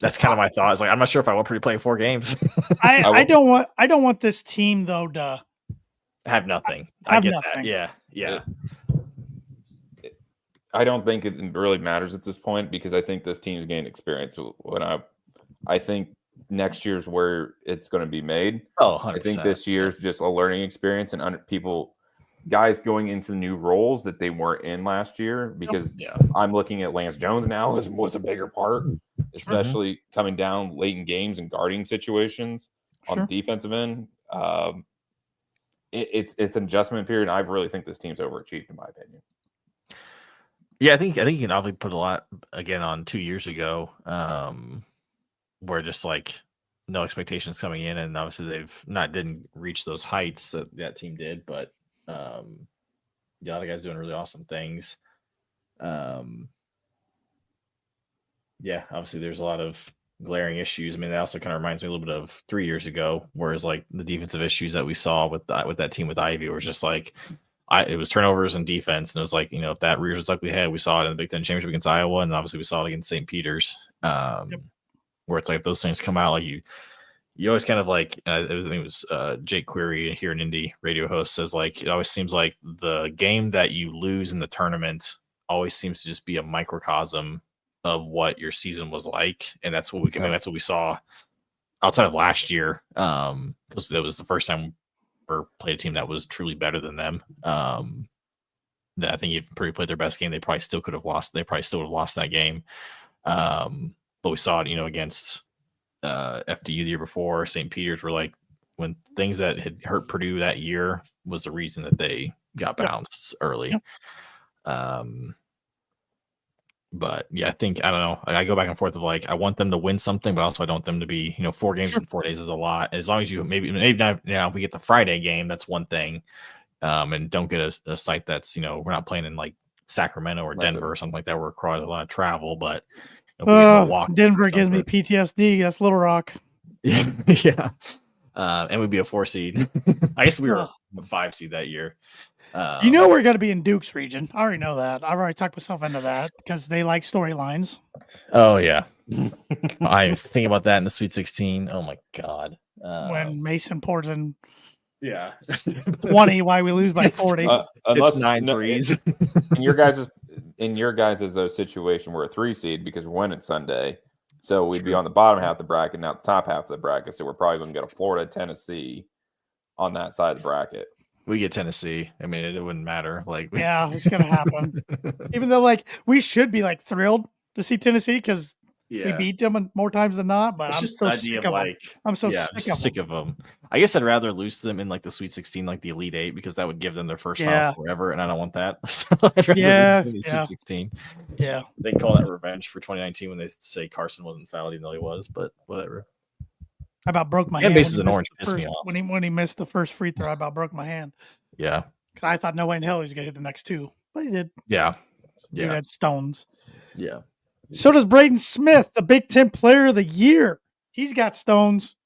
That's kind of my thought. It's like I'm not sure if I want Purdue playing 4 games. I don't want this team though to have nothing. I get nothing. that. Yeah. I don't think it really matters at this point because I think this team's gained experience. I think next year's where it's going to be made. Oh, 100%. I think this year's just a learning experience and guys going into new roles that they weren't in last year because I'm looking at Lance Jones now was a bigger part, especially coming down late in games and guarding situations on the defensive end. It's an adjustment period. And I really think this team's overachieved, in my opinion. Yeah, I think you can obviously put a lot again on 2 years ago, where just like no expectations coming in, and obviously didn't reach those heights that team did, but a lot of guys doing really awesome things. Obviously there's a lot of glaring issues. I mean, that also kind of reminds me a little bit of 3 years ago, whereas like the defensive issues that we saw with that team with Ivy was just like it was turnovers and defense, and it was like, if that rears its ugly head, we saw it in the Big Ten championship against Iowa, and obviously we saw it against St. Peter's, where it's like if those things come out, like you always kind of like I think it was Jake Query here in Indy, radio host, says like it always seems like the game that you lose in the tournament always seems to just be a microcosm of what your season was like, and that's what that's what we saw outside of last year, because it was the first time we played a team that was truly better than them. I think if Purdue played their best game, they probably still would have lost that game. But we saw it, against FDU the year before. St. Peter's were like when things that had hurt Purdue that year was the reason that they got bounced early. But yeah, I think, I don't know. I go back and forth of like, I want them to win something, but also I don't want them to be, 4 games in 4 days is a lot. As long as you maybe not, if we get the Friday game, that's one thing. And don't get a site that's, we're not playing in like Sacramento or Denver or something like that. We're requiring a lot of travel, but Denver gives me PTSD. That's Little Rock. Yeah. And we'd be a 4 seed. I guess we were a 5 seed that year. We're going to be in Duke's region. I already know that. I've already talked myself into that because they like storylines. Oh, yeah. I think about that in the Sweet 16. Oh, my God. When Mason pours in 20, why we lose by 40. It's 9 threes. In your guys' those situation, we're a 3 seed because we're winning Sunday. So we'd be on the bottom half of the bracket, not the top half of the bracket. So we're probably going to get a Florida, Tennessee on that side of the bracket. We get Tennessee. I mean, it wouldn't matter. It's going to happen. Even though, we should be thrilled to see Tennessee because we beat them more times than not. But I'm so sick of them. I'm so sick of them. I guess I'd rather lose to them in the Sweet 16, like the Elite 8, because that would give them their first round forever, and I don't want that. So I'd rather lose in the Sweet 16. Yeah, they call that revenge for 2019 when they say Carson wasn't fouled, even though he was. But whatever. I about broke my hand. Bases in orange pissed me off. When he missed the first free throw, I about broke my hand. Yeah. Because I thought no way in hell he was going to hit the next 2. But he did. Yeah. He had stones. Yeah. So does Braden Smith, the Big Ten Player of the Year. He's got stones.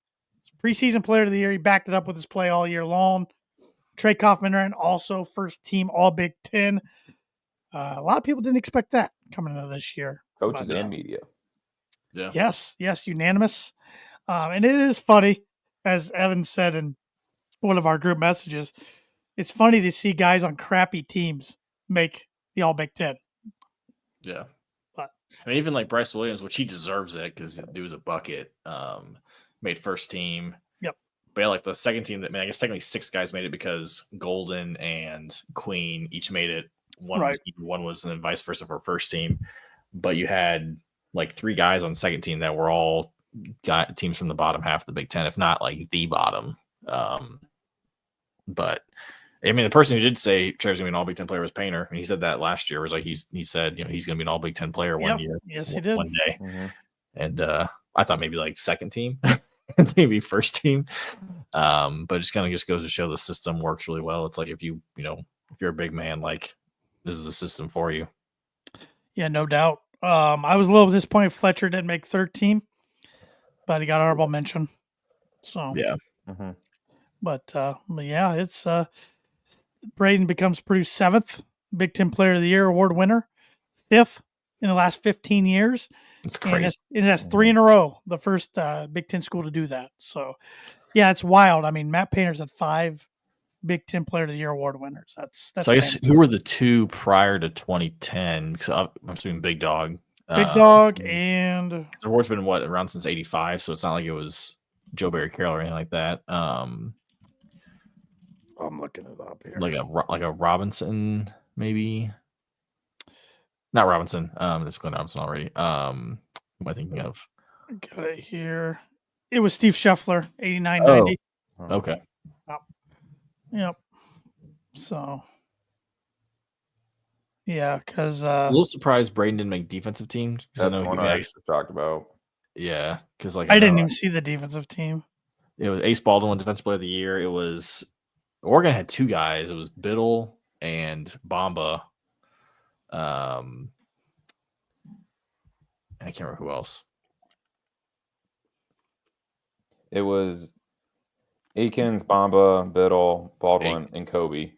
Preseason Player of the Year. He backed it up with his play all year long. Trey Kaufman ran also first team All Big Ten. A lot of people didn't expect that coming into this year. Coaches and media. Yeah. Yes, unanimous. And it is funny, as Evan said in one of our group messages, it's funny to see guys on crappy teams make the All Big Ten. Yeah. But I mean, even like Bryce Williams, which he deserves it because he was a bucket, made first team. Yep. But yeah, like the second team I guess technically 6 guys made it because Golden and Queen each made it. One was, and then vice versa for first team. But you had like 3 guys on second team that were all got teams from the bottom half of the Big Ten, if not like the bottom. But I mean, the person who did say Trevor's gonna be an All Big Ten player was Painter, and he said that last year. Was like he said he's gonna be an All Big Ten player one year. Yes, he did. One day, and I thought maybe like second team, maybe first team. But it just kind of just goes to show the system works really well. It's like if you're a big man, like this is the system for you. Yeah, no doubt. I was a little disappointed Fletcher didn't make third team, but he got honorable mention. So yeah. But yeah, it's Braden becomes Purdue's 7th Big Ten Player of the Year award winner, 5th in the last 15 years. It's crazy. And that's 3 in a row, the first Big Ten school to do that. So, yeah, it's wild. I mean, Matt Painter's at 5 Big Ten Player of the Year award winners. That's so I guess who were the 2 prior to 2010? Because I'm assuming Big Dog. Big Dog and the award's been around since '85, so it's not like it was Joe Barry Carroll or anything like that. I'm looking it up here. Like a Robinson, maybe. Not Robinson. It's Glenn Robinson already. Who am I thinking of? Got it here. It was Steve Scheffler, 89-90. Oh, okay. Yep. So, yeah, because I was a little surprised Braden didn't make defensive teams. That's one I actually talked about. Yeah, because like I didn't even see the defensive team. It was Ace Baldwin won Defensive Player of the Year. It was Oregon had 2 guys. It was Biddle and Bamba. I can't remember who else. It was Akins, Bamba, Biddle, Baldwin, and Kobe.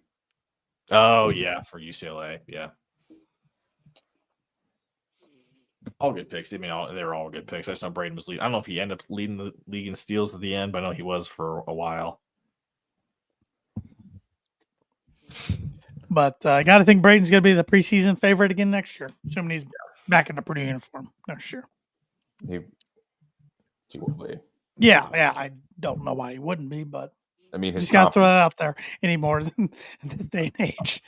Oh yeah, for UCLA. Yeah, all good picks. I mean, they were all good picks. I just know Braden was leading. I don't know if he ended up leading the league in steals at the end, but I know he was for a while. But I got to think Braden's going to be the preseason favorite again next year, assuming he's back in the Purdue uniform next year. He will be. Yeah. I don't know why he wouldn't be, but I mean, you just got to throw that out there anymore in this day and age.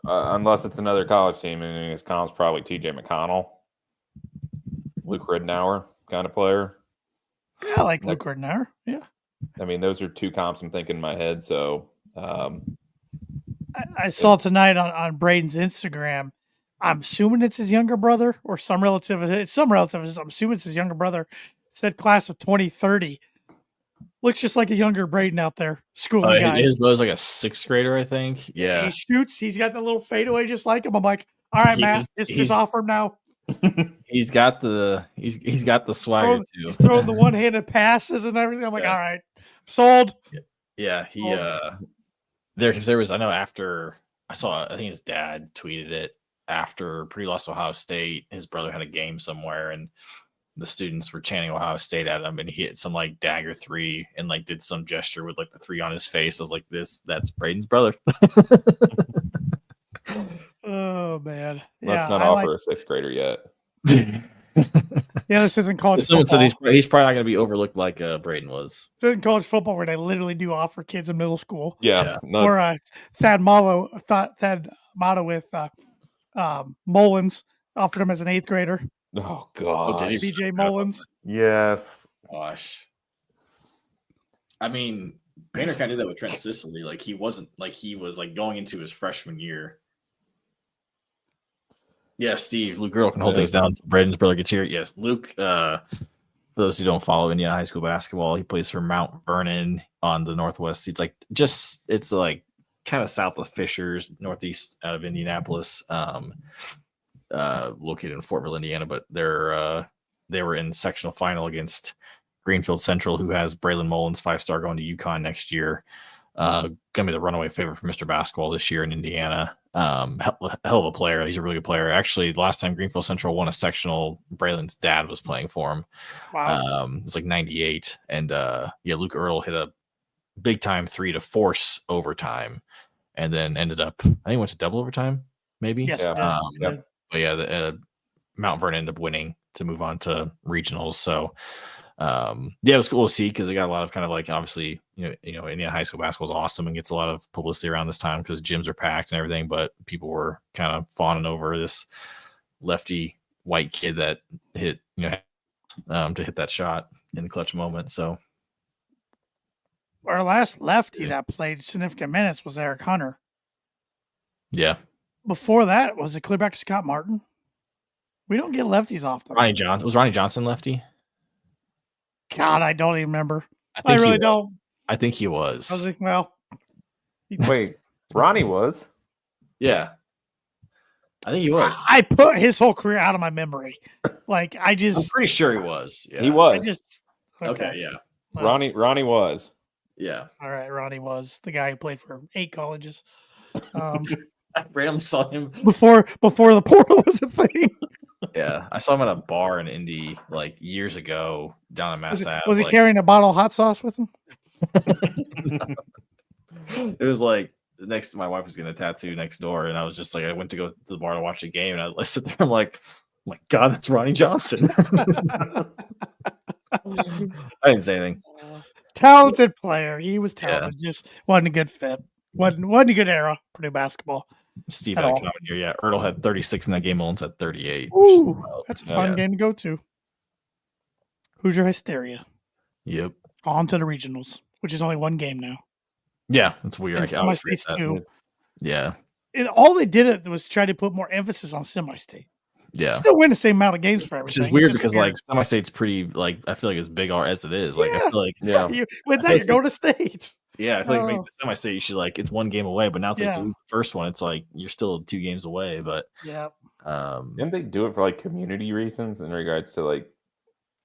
Unless it's another college team, and his comp's probably T.J. McConnell, Luke Ridnour kind of player. Yeah, I like Luke Ridnour. Yeah. I mean, those are 2 comps I'm thinking in my head. So I saw tonight on Braden's Instagram. I'm assuming it's his younger brother or some relative. It's some relative. I'm assuming it's his younger brother. Said class of 2030. Looks just like a younger Braden out there schooling guys. His was like a 6th grader, I think. Yeah. He shoots. He's got the little fadeaway just like him. I'm like, all right, Matt, just offer him now. He's got the swagger too. He's throwing the one-handed passes and everything. I'm like, all right, sold. Yeah, there was, I know after I think his dad tweeted it after Purdue lost Ohio State, his brother had a game somewhere and the students were chanting Ohio State at him and he hit some like dagger 3 and like did some gesture with like the 3 on his face. I was like, that's Braden's brother. Oh man. Let's not offer a 6th grader yet. Yeah, this isn't college Someone football. said he's probably not going to be overlooked like Braden was. This isn't college football where they literally do offer kids in middle school. Yeah. Or Thad Malo with Mullins offered him as an 8th grader. Oh god. BJ Mullins. Yes. Gosh. I mean, Painter kind of did that with Trent Sicily. Like he wasn't like he was like going into his freshman year. Yeah, Steve, Luke Girl can hold things down. Braden's brother gets here. Yes, Luke, for those who don't follow Indiana high school basketball, he plays for Mount Vernon on the Northwest. It's like kind of south of Fishers, northeast out of Indianapolis, located in Fortville, Indiana. But they were in sectional final against Greenfield Central, who has Braylon Mullins, 5-star, going to UConn next year. Gonna be the runaway favorite for Mr. Basketball this year in Indiana. Hell of a player. He's a really good player. Actually, last time Greenfield Central won a sectional, Braylon's dad was playing for him. Wow. It's like 98. And Luke Earl hit a big time 3 to force overtime, and then ended up, I think, went to double overtime, maybe. Yes, Yeah. it did. But yeah, Mount Vernon ended up winning to move on to regionals. So it was cool to see because they got a lot of kind of like, obviously, Indiana high school basketball is awesome and gets a lot of publicity around this time because gyms are packed and everything, but people were kind of fawning over this lefty white kid that hit, to hit that shot in the clutch moment. So Our last lefty that played significant minutes was Eric Hunter. yeah. Before that, was it clear back to Scott Martin? We don't get lefties often. Was Ronnie Johnson lefty? God, I don't even remember. I really don't. I think he was. I was like, well, Wait, Ronnie was? Yeah. I think he was. I put his whole career out of my memory. Like, I'm pretty sure he was. Yeah. He was. Okay, yeah. Well, Ronnie was. Yeah. all right, Ronnie was the guy who played for 8 colleges. I randomly saw him before the portal was a thing. Yeah, I saw him at a bar in Indy like years ago down in Mass Ave. Was he carrying a bottle of hot sauce with him? It was like next to my wife was getting a tattoo next door, and I was just like, I went to go to the bar to watch a game, and I sit there, I'm like, oh my God, that's Ronnie Johnson. I didn't say anything. Talented player. He was talented. Just wasn't a good fit. Wasn't a good era Purdue basketball. Steve had a comment here. Yeah, Ertl had 36 in that game. Mullins had 38. Ooh, that's a fun game to go to. Hoosier Hysteria. Yep. On to the regionals, which is only one game now. Yeah, that's weird. And semi-states too. Yeah. All they did was try to put more emphasis on semi-state. Yeah. Still win the same amount of games for everything. Which is weird because like semi-state's pretty like I feel like as big as it is. Like I feel like with that you're going to state. Yeah, I feel like make the semi-state you should like it's one game away, but now it's like you lose the first one, it's like you're still 2 games away. But didn't they do it for like community reasons in regards to like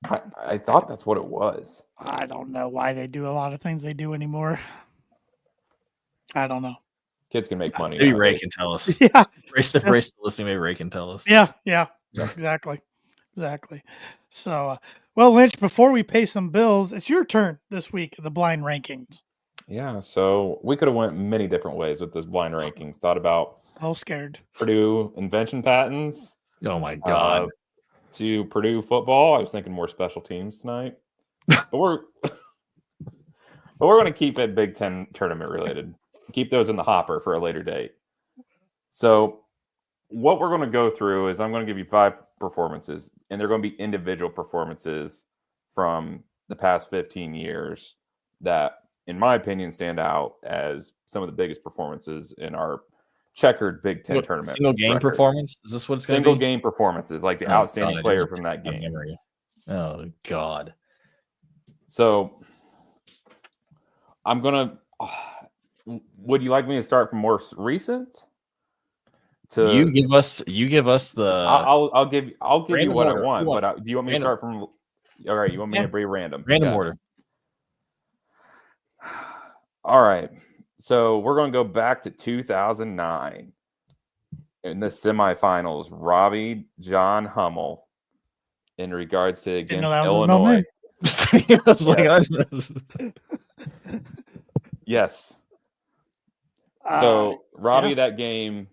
I thought that's what it was. I don't know why they do a lot of things they do anymore. I don't know. Kids can make money. Maybe Ray can tell us. Yeah. If Ray's listening, maybe Ray can tell us. Yeah. Exactly. So, well, Lynch, before we pay some bills, it's your turn this week, the blind rankings. Yeah, so we could have went many different ways with this blind rankings. Thought about scared. Purdue invention patents. Oh my God. To Purdue football. I was thinking more special teams tonight. But we're going to keep it Big Ten tournament related. Keep those in the hopper for a later date. So what we're going to go through is I'm going to give you 5 performances, and they're going to be individual performances from the past 15 years that, in my opinion, stand out as some of the biggest performances in our checkered Big Ten tournament. Single game performance? Is this what it's going to be? Single game performances, like the outstanding player from that game. Oh, God. So I'm going to... would you like me to start from more recent? You give us the. I'll give you what order. I want. But do you want me to start from? All right, you want me to be random? Random order. All right, so we're going to go back to 2009 in the semifinals. Robbie John Hummel, in regards to against Illinois. Yes. So Robbie, that game,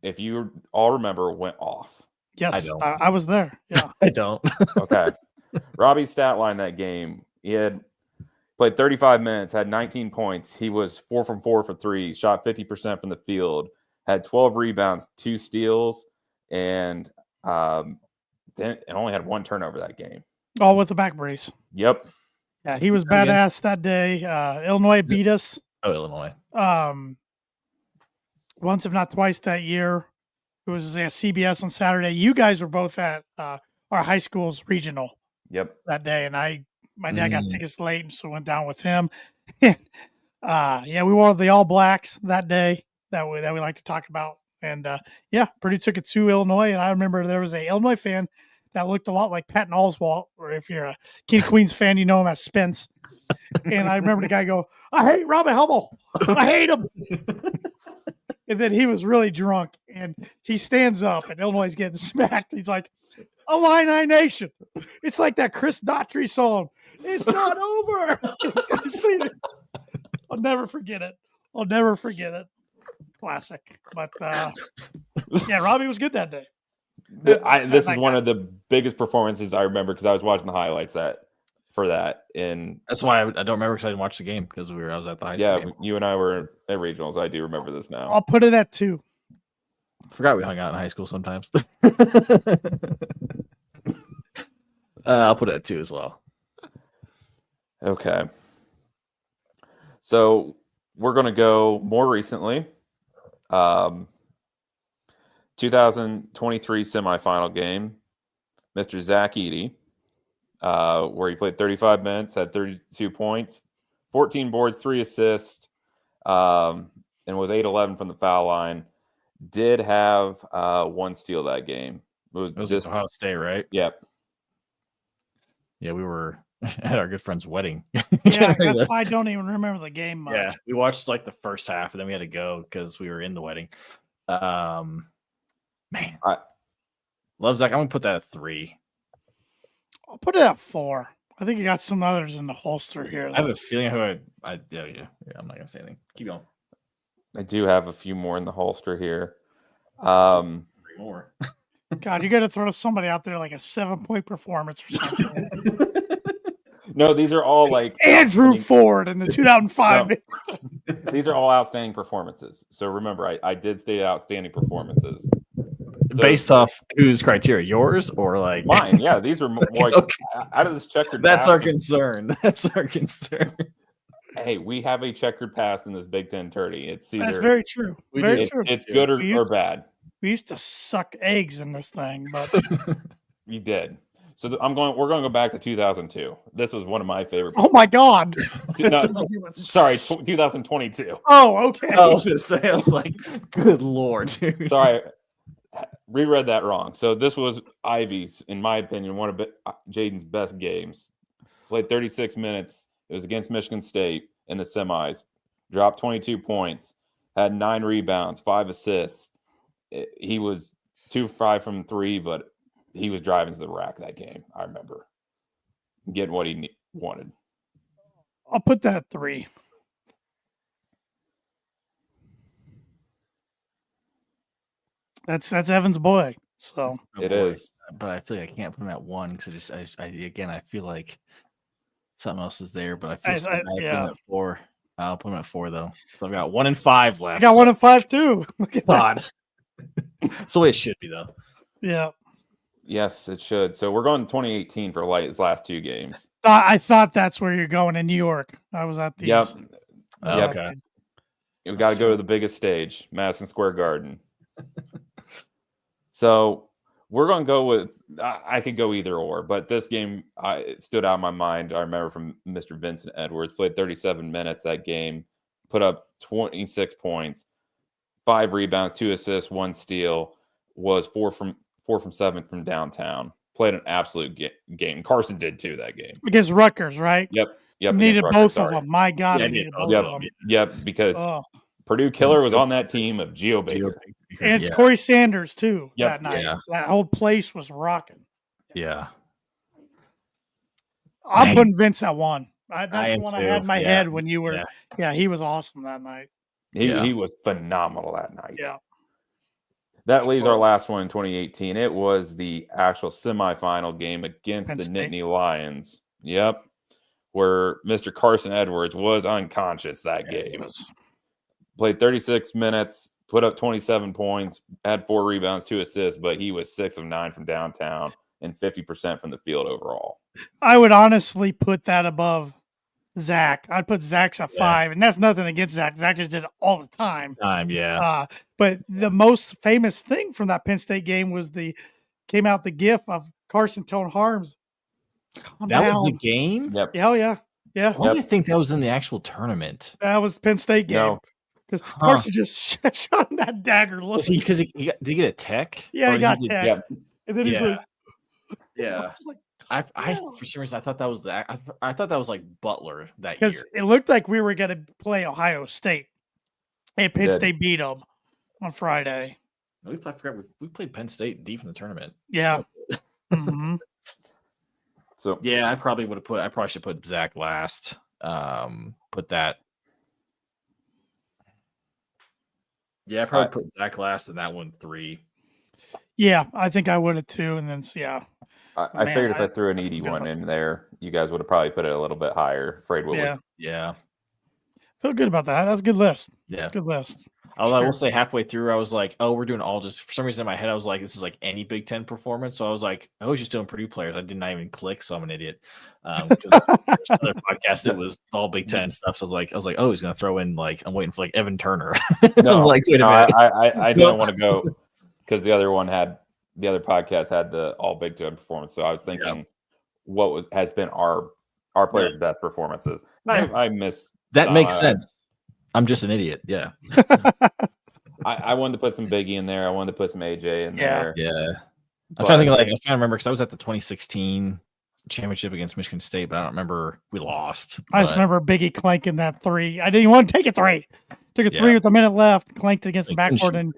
if you all remember, went off. Yes, I was there. Yeah, I don't. Okay. Robbie's stat line that game, he had played 35 minutes, had 19 points. He was 4 from 4 for 3, shot 50% from the field, had 12 rebounds, 2 steals, and only had 1 turnover that game. All with the back brace. Yep. Yeah, he was badass that day. Illinois beat us. Oh, Illinois. Once, if not twice, that year. It was at CBS on Saturday. You guys were both at our high school's regional. Yep. That day, and my dad got tickets late, so went down with him. We wore the All Blacks that day that we like to talk about. And Purdue took it to Illinois, and I remember there was a Illinois fan that looked a lot like Patton Oswalt, or if you're a King of Queens fan, you know him as Spence. And I remember the guy go, "I hate Robert Hummel. I hate him." And then he was really drunk, and he stands up, and Illinois is getting smacked. He's like, "Illini Nation." It's like that Chris Daughtry song. It's not over. I'll never forget it. Classic. But yeah, Robbie was good that day. This is one of the biggest performances I remember because I was watching the highlights for that. And that's why I don't remember because I didn't watch the game because I was at the high school game. You and I were at regionals. I do remember this now. I'll put it at 2. Forgot we hung out in high school sometimes. I'll put it at 2 as well. Okay. So we're going to go more recently. 2023 semifinal game. Mr. Zach Eady, where he played 35 minutes, had 32 points, 14 boards, 3 assists, and was 8-11 from the foul line. Did have 1 steal that game. It was just Ohio State, right? Yep. Yeah, we were at our good friend's wedding. Yeah, that's why I don't even remember the game much. Yeah, we watched like the first half, and then we had to go because we were in the wedding. Man, love Zach. I'm gonna put that at 3. I'll put it at 4. I think you got some others in the holster here. I have a feeling who yeah, I'm not gonna say anything. Keep going. I do have a few more in the holster here. 3 more. God, you got to throw somebody out there like a 7-point performance or something. No, these are all like Andrew Ford in the 2005. No, these are all outstanding performances. So remember, I did state outstanding performances. So, based off whose criteria? Yours or like mine? Yeah, these are more like okay. Out of this checkered. That's pass, our concern. That's our concern. Hey, we have a checkered pass in this Big Ten tourney. It's either That's very true. Very true. It's good or bad. We used to suck eggs in this thing, but You did. So we're going to go back to 2002. This was one of my favorite. Oh my God! Sorry, 2022. Oh, okay. I was gonna say, I was like, good Lord, dude. Sorry, reread that wrong. So this was Ivy's, in my opinion, one of Jaden's best games. Played 36 minutes. It was against Michigan State in the semis. Dropped 22 points. Had 9 rebounds, 5 assists. He was 2-5 from 3, but he was driving to the rack that game. I remember getting what he wanted. I'll put that at 3. That's Evan's boy. So it is, but I feel like I can't put him at 1 because I feel like something else is there. But I feel so bad putting him at 4. I'll put him at 4 though. So I've got 1 and 5 left. I got 1 and 5 too. Look at God. That's the way it should be though. Yeah. Yes, it should. So we're going to 2018 for his last 2 games. I thought that's where you're going in New York. I was at these. Yep. Okay. We got to go to the biggest stage, Madison Square Garden. So we're going to go with, I could go either or, but this game it stood out in my mind. I remember from Mr. Vincent Edwards, played 37 minutes that game, put up 26 points, 5 rebounds, 2 assists, 1 steal, was 4 from 7 from downtown. Played an absolute game. Carson did too that game. Against Rutgers, right? Yep. Needed both of them. My God, yeah, I needed both of them. Yep, because Purdue Killer was on that team of Geo Baker. And it's Corey Sanders too that night. Yeah. That whole place was rocking. Yeah. I'm putting Vince at 1. That's the one too. I had in my head when you were. Yeah, he was awesome that night. He was phenomenal that night. Yeah. That leaves our last one in 2018. It was the actual semifinal game against the Nittany Lions. Yep. Where Mr. Carson Edwards was unconscious that game. Played 36 minutes, put up 27 points, had 4 rebounds, 2 assists, but he was 6 of 9 from downtown and 50% from the field overall. I would honestly put that above Zach. I'd put Zach's at 5, and that's nothing against Zach. Zach just did it all the time. But the most famous thing from that Penn State game was came out the gif of Carson telling Harms, "Calm down." Was the game? Yep. Hell yeah. Yeah. Why do you think that was in the actual tournament? That was the Penn State game. No. Because Carson just shot him that dagger look. Because did he get a tech? Yeah, he got tech. Yep. And then he's like, Yeah. It's like, I for some reason I thought that was I thought that was like Butler that because year. it looked like we were going to play Ohio State, and Penn did. State beat them on Friday. I forgot we played Penn State deep in the tournament. Yeah. hmm So Yeah, I probably should put Zach last. Put that. Yeah, I probably put Zach last and that one 3. Yeah, I think I would have too. And then, yeah. I Man, figured if I threw an I Edie forgot one about in there, you guys would have probably put it a little bit higher. Afraid what Yeah. was Yeah. Feel good about that. That's a good list. Yeah. That's a good list. Although I Sure. will say halfway through, I was like, oh, we're doing all just for some reason in my head, I was like, this is like any Big Ten performance. So I was like, I was just doing Purdue players. I did not even click, so I'm an idiot. Because other podcast, it was all Big Ten stuff. So I was like, oh, he's gonna throw in like I'm waiting for like Evan Turner. no, I'm like, wait a no, minute. I didn't want to go because the other podcast had the all Big Ten performance. So I was thinking what has been our players' best performances. And I miss That some. makes sense. I'm just an idiot. Yeah. I wanted to put some Biggie in there. I wanted to put some AJ in there. Yeah. I'm trying to think I was trying to remember because I was at the 2016 championship against Michigan State, but I don't remember. We lost. I just remember Biggie clanking that 3. I didn't even want to take a 3. Took a 3 with a minute left, clanked it against the backboard, and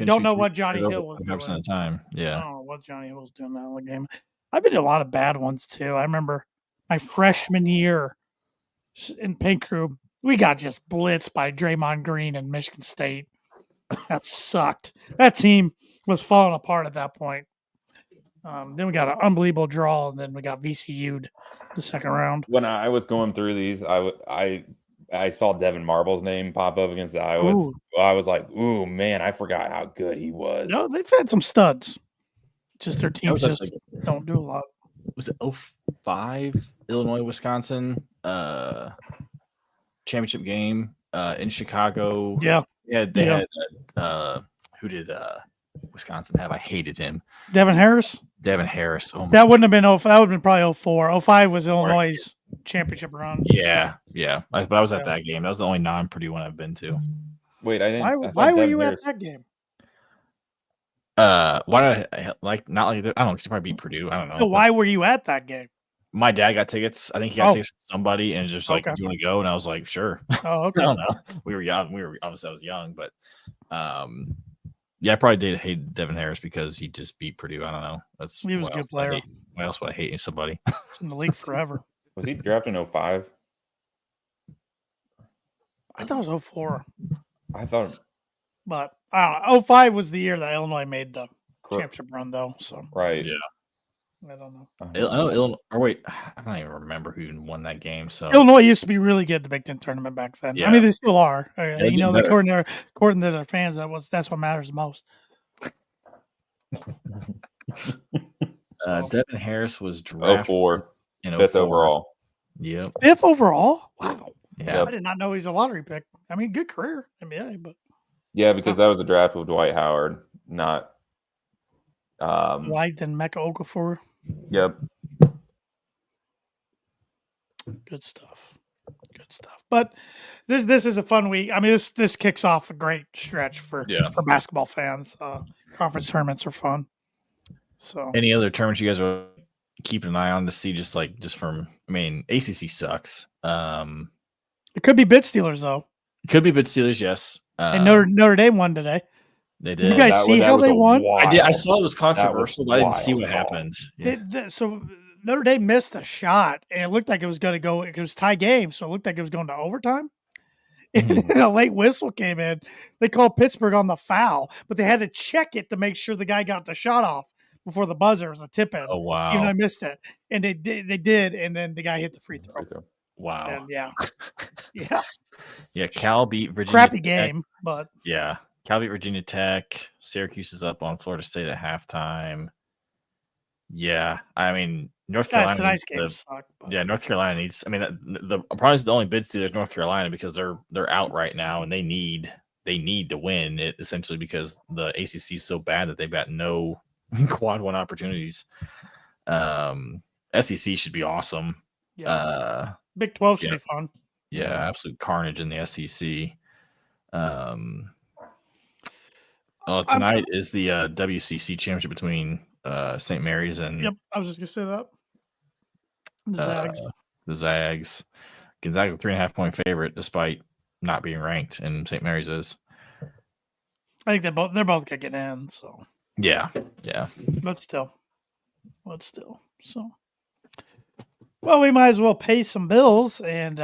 don't know what Johnny Hill was doing. 100% of the time. Yeah. I don't know what Johnny Hill was doing that whole game. I've been to a lot of bad ones too. I remember my freshman year in Pink Crew, we got just blitzed by Draymond Green and Michigan State. That sucked. That team was falling apart at that point. Then we got an unbelievable draw, and then we got VCU'd the second round. When I was going through these, I saw Devin Marble's name pop up against the Iowans. Ooh. I was like, "Ooh, man, I forgot how good he was." No, they've had some studs. Just their teams was just don't do a lot. Was it 05 Illinois Wisconsin championship game in Chicago? Yeah. Yeah, they had who did Wisconsin have? I hated him. Devin Harris. Devin Harris. Oh my That wouldn't have been 05. That would have been probably 04. 05 was Illinois' championship run. Yeah. But I was at that game. That was the only non-Purdue one I've been to. Wait, I didn't. Why were you at that game? Why did I like not like I don't know, because you probably beat Purdue. I don't know. No, why were you at that game? My dad got tickets. I think he got tickets from somebody and just like, do you want to go? And I was like, sure. Oh, okay. I don't know. We were young. Obviously I was young, but yeah, I probably did hate Devin Harris because he just beat Purdue. I don't know. He was a good player. Why else would I hate somebody? He's in the league forever. Was he drafted in 05? I thought it was 04. I thought. But I don't know. 05 was the year that Illinois made the championship run, though. So Right. Yeah. I don't know. Illinois. Or wait, I don't even remember who even won that game. So Illinois used to be really good at the Big Ten tournament back then. Yeah. I mean, they still are. You know, better. according to their fans, that's what matters most. Devin Harris was drafted 04. in 5th 04. overall. Yep. 5th overall? Wow. Yeah. I did not know he's a lottery pick. I mean, good career, NBA, but Yeah, because that was a draft with Dwight Howard, not. White and Mecca Okafor. Yep. Good stuff. But this is a fun week. I mean, this kicks off a great stretch for basketball fans. Conference tournaments are fun. So Any other tournaments you guys are keeping an eye on to see? Just from, I mean, ACC sucks. it could be Bit Steelers though. It could be Bit Steelers, yes. And Notre Dame won today. They did. Did you guys see how they won? I did. I saw it was controversial, but I didn't see what happened. Yeah. So Notre Dame missed a shot, and it looked like it was going to go. It was tie game, so it looked like it was going to overtime. And a late whistle came in. They called Pittsburgh on the foul, but they had to check it to make sure the guy got the shot off before the buzzer. It was a tip in. Oh wow! Even though I missed it, and they did, and then the guy hit the free throw. Wow! And yeah. Cal beat Virginia. Crappy Tech. game, but yeah. Cal beat Virginia Tech. Syracuse is up on Florida State at halftime. Yeah, I mean North Carolina. Tonight's game sucked. Yeah, North Carolina needs. I mean, the probably the only bid stealer is North Carolina because they're out right now and they need to win it essentially because the ACC is so bad that they've got no quad one opportunities. SEC should be awesome. Yeah. Big 12 should be fun. Yeah, absolute carnage in the SEC. Tonight is the WCC championship between St. Mary's and Yep, I was just gonna say that. Zags. the Zags. Gonzaga's a 3.5-point favorite, despite not being ranked, and St. Mary's is. I think they're both gonna get in. So Yeah. but still. So. Well, we might as well pay some bills, and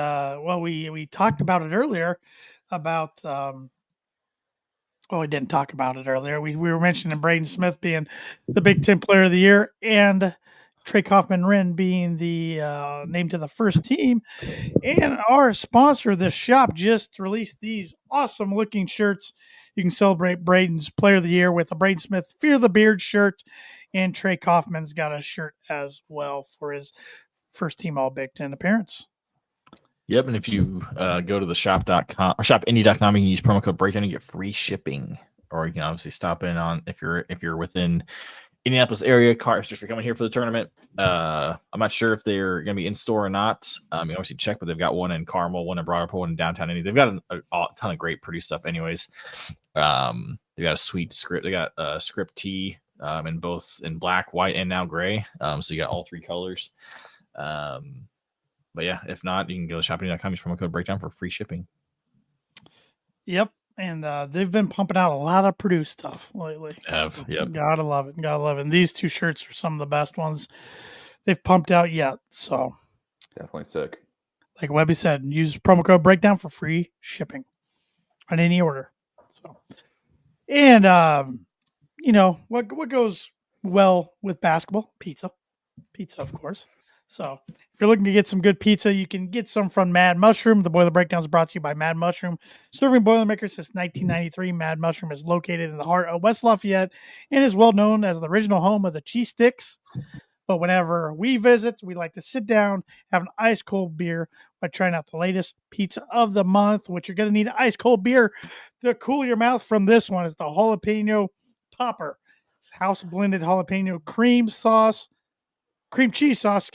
we talked about it earlier about. We didn't talk about it earlier. We were mentioning Braden Smith being the Big Ten Player of the Year, and Trey Kaufman-Wren being the named to the first team. And our sponsor of this shop just released these awesome looking shirts. You can celebrate Braden's Player of the Year with a Braden Smith Fear the Beard shirt, and Trey Kaufman's got a shirt as well for his first team All Big Ten appearance. Yep, and if you go to the shop.com or shopindy.com, you can use promo code Breakdown and get free shipping. Or you can obviously stop in on if you're within Indianapolis area, cars if you're coming here for the tournament. I'm not sure if they're going to be in store or not. You obviously check, but they've got one in Carmel, one in Broad Ripple, one in downtown Indy. They've got a ton of great Purdue stuff, anyways. They got a sweet script. They got a script tee in black, white, and now gray. So you got all three colors. But yeah, if not, you can go to shopping.com, use promo code Breakdown for free shipping. Yep. And they've been pumping out a lot of Purdue stuff lately. Yep. Gotta love it. And these two shirts are some of the best ones they've pumped out yet. So Definitely sick. Like Webby said, use promo code Breakdown for free shipping on any order. So, and what goes well with basketball? Pizza, of course. So if you're looking to get some good pizza, you can get some from Mad Mushroom. The Boiler Breakdown is brought to you by Mad Mushroom. Serving Boilermakers since 1993, Mad Mushroom is located in the heart of West Lafayette and is well known as the original home of the cheese sticks. But whenever we visit, we like to sit down, have an ice cold beer by trying out the latest pizza of the month, which you're going to need ice cold beer to cool your mouth from. This one is the jalapeno popper. It's house blended jalapeno cream cheese sauce,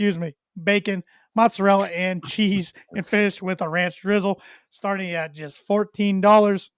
bacon, mozzarella, and cheese, and finished with a ranch drizzle, starting at just $14.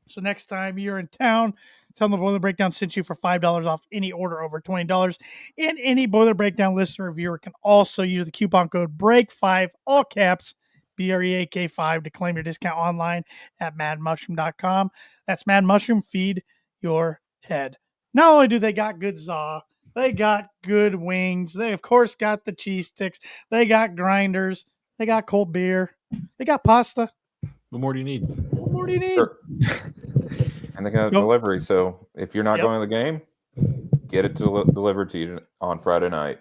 So next time you're in town, tell them the Boiler Breakdown sent you for $5 off any order over $20. And any Boiler Breakdown listener or viewer can also use the coupon code BREAK5, all caps, BREAK5, to claim your discount online at madmushroom.com. That's Mad Mushroom. Feed your head. Not only do they got good za, they got good wings. They, of course, got the cheese sticks. They got grinders. They got cold beer. They got pasta. What more do you need? Sure. And they got delivery. So if you're not going to the game, get it delivered to you on Thursday night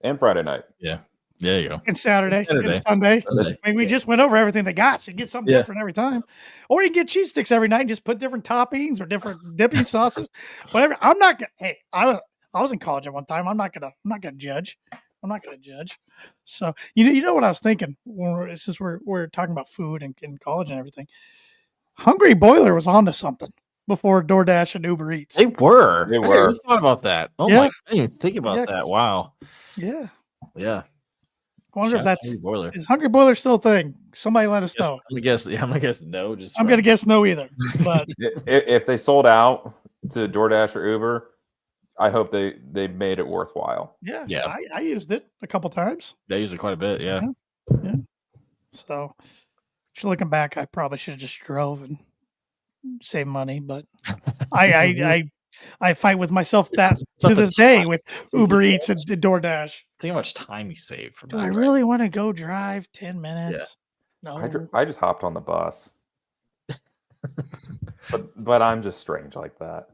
and Friday night. Yeah. There you go. And Saturday. And Sunday. I mean, we just went over everything they got. So you get something different every time. Or you can get cheese sticks every night and just put different toppings or different dipping sauces. Whatever. I'm not gonna I was in college at one time. I'm not gonna judge. I'm not gonna judge. So you know what I was thinking since we're talking about food and in college and everything. Hungry Boiler was onto something before DoorDash and Uber Eats. They were. They were. I thought about that. Oh my! I didn't even think about that. Wow. Yeah. Yeah. I wonder if is Hungry Boiler still a thing? Somebody let us know. I'm gonna guess no. I'm gonna guess no either. But if they sold out to DoorDash or Uber, I hope they made it worthwhile. Yeah. I used it a couple times. They use it quite a bit. Yeah. So, looking back, I probably should have just drove and saved money. But I fight with myself to this day with Uber Eats and DoorDash. Think how much time you save from that. Do I really want to go drive 10 minutes? Yeah. No. I just hopped on the bus. but I'm just strange like that.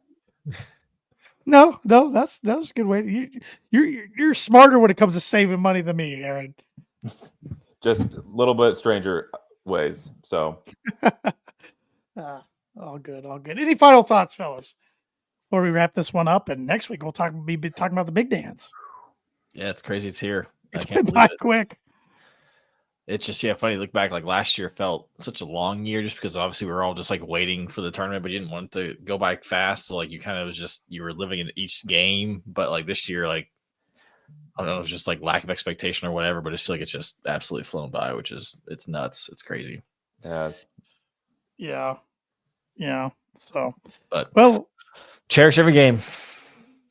No, that was a good way. You're smarter when it comes to saving money than me, Aaron. Just a little bit stranger ways. So all good. Any final thoughts, fellas, before we wrap this one up? And next week we'll be talking about the big dance. Yeah, it's crazy. It's here. It's been by quick. It's just funny to look back. Like last year felt such a long year just because obviously we were all just like waiting for the tournament, but you didn't want it to go by fast. So like you kind of was just you were living in each game. But like this year, like I don't know, it was just like lack of expectation or whatever. But I feel like it's just absolutely flown by, it's nuts. It's crazy. Yeah. So, but well, cherish every game.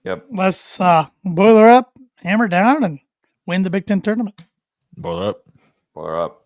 Yep. Let's boiler up, hammer down, and win the Big Ten tournament. Boiler up. Boiler up.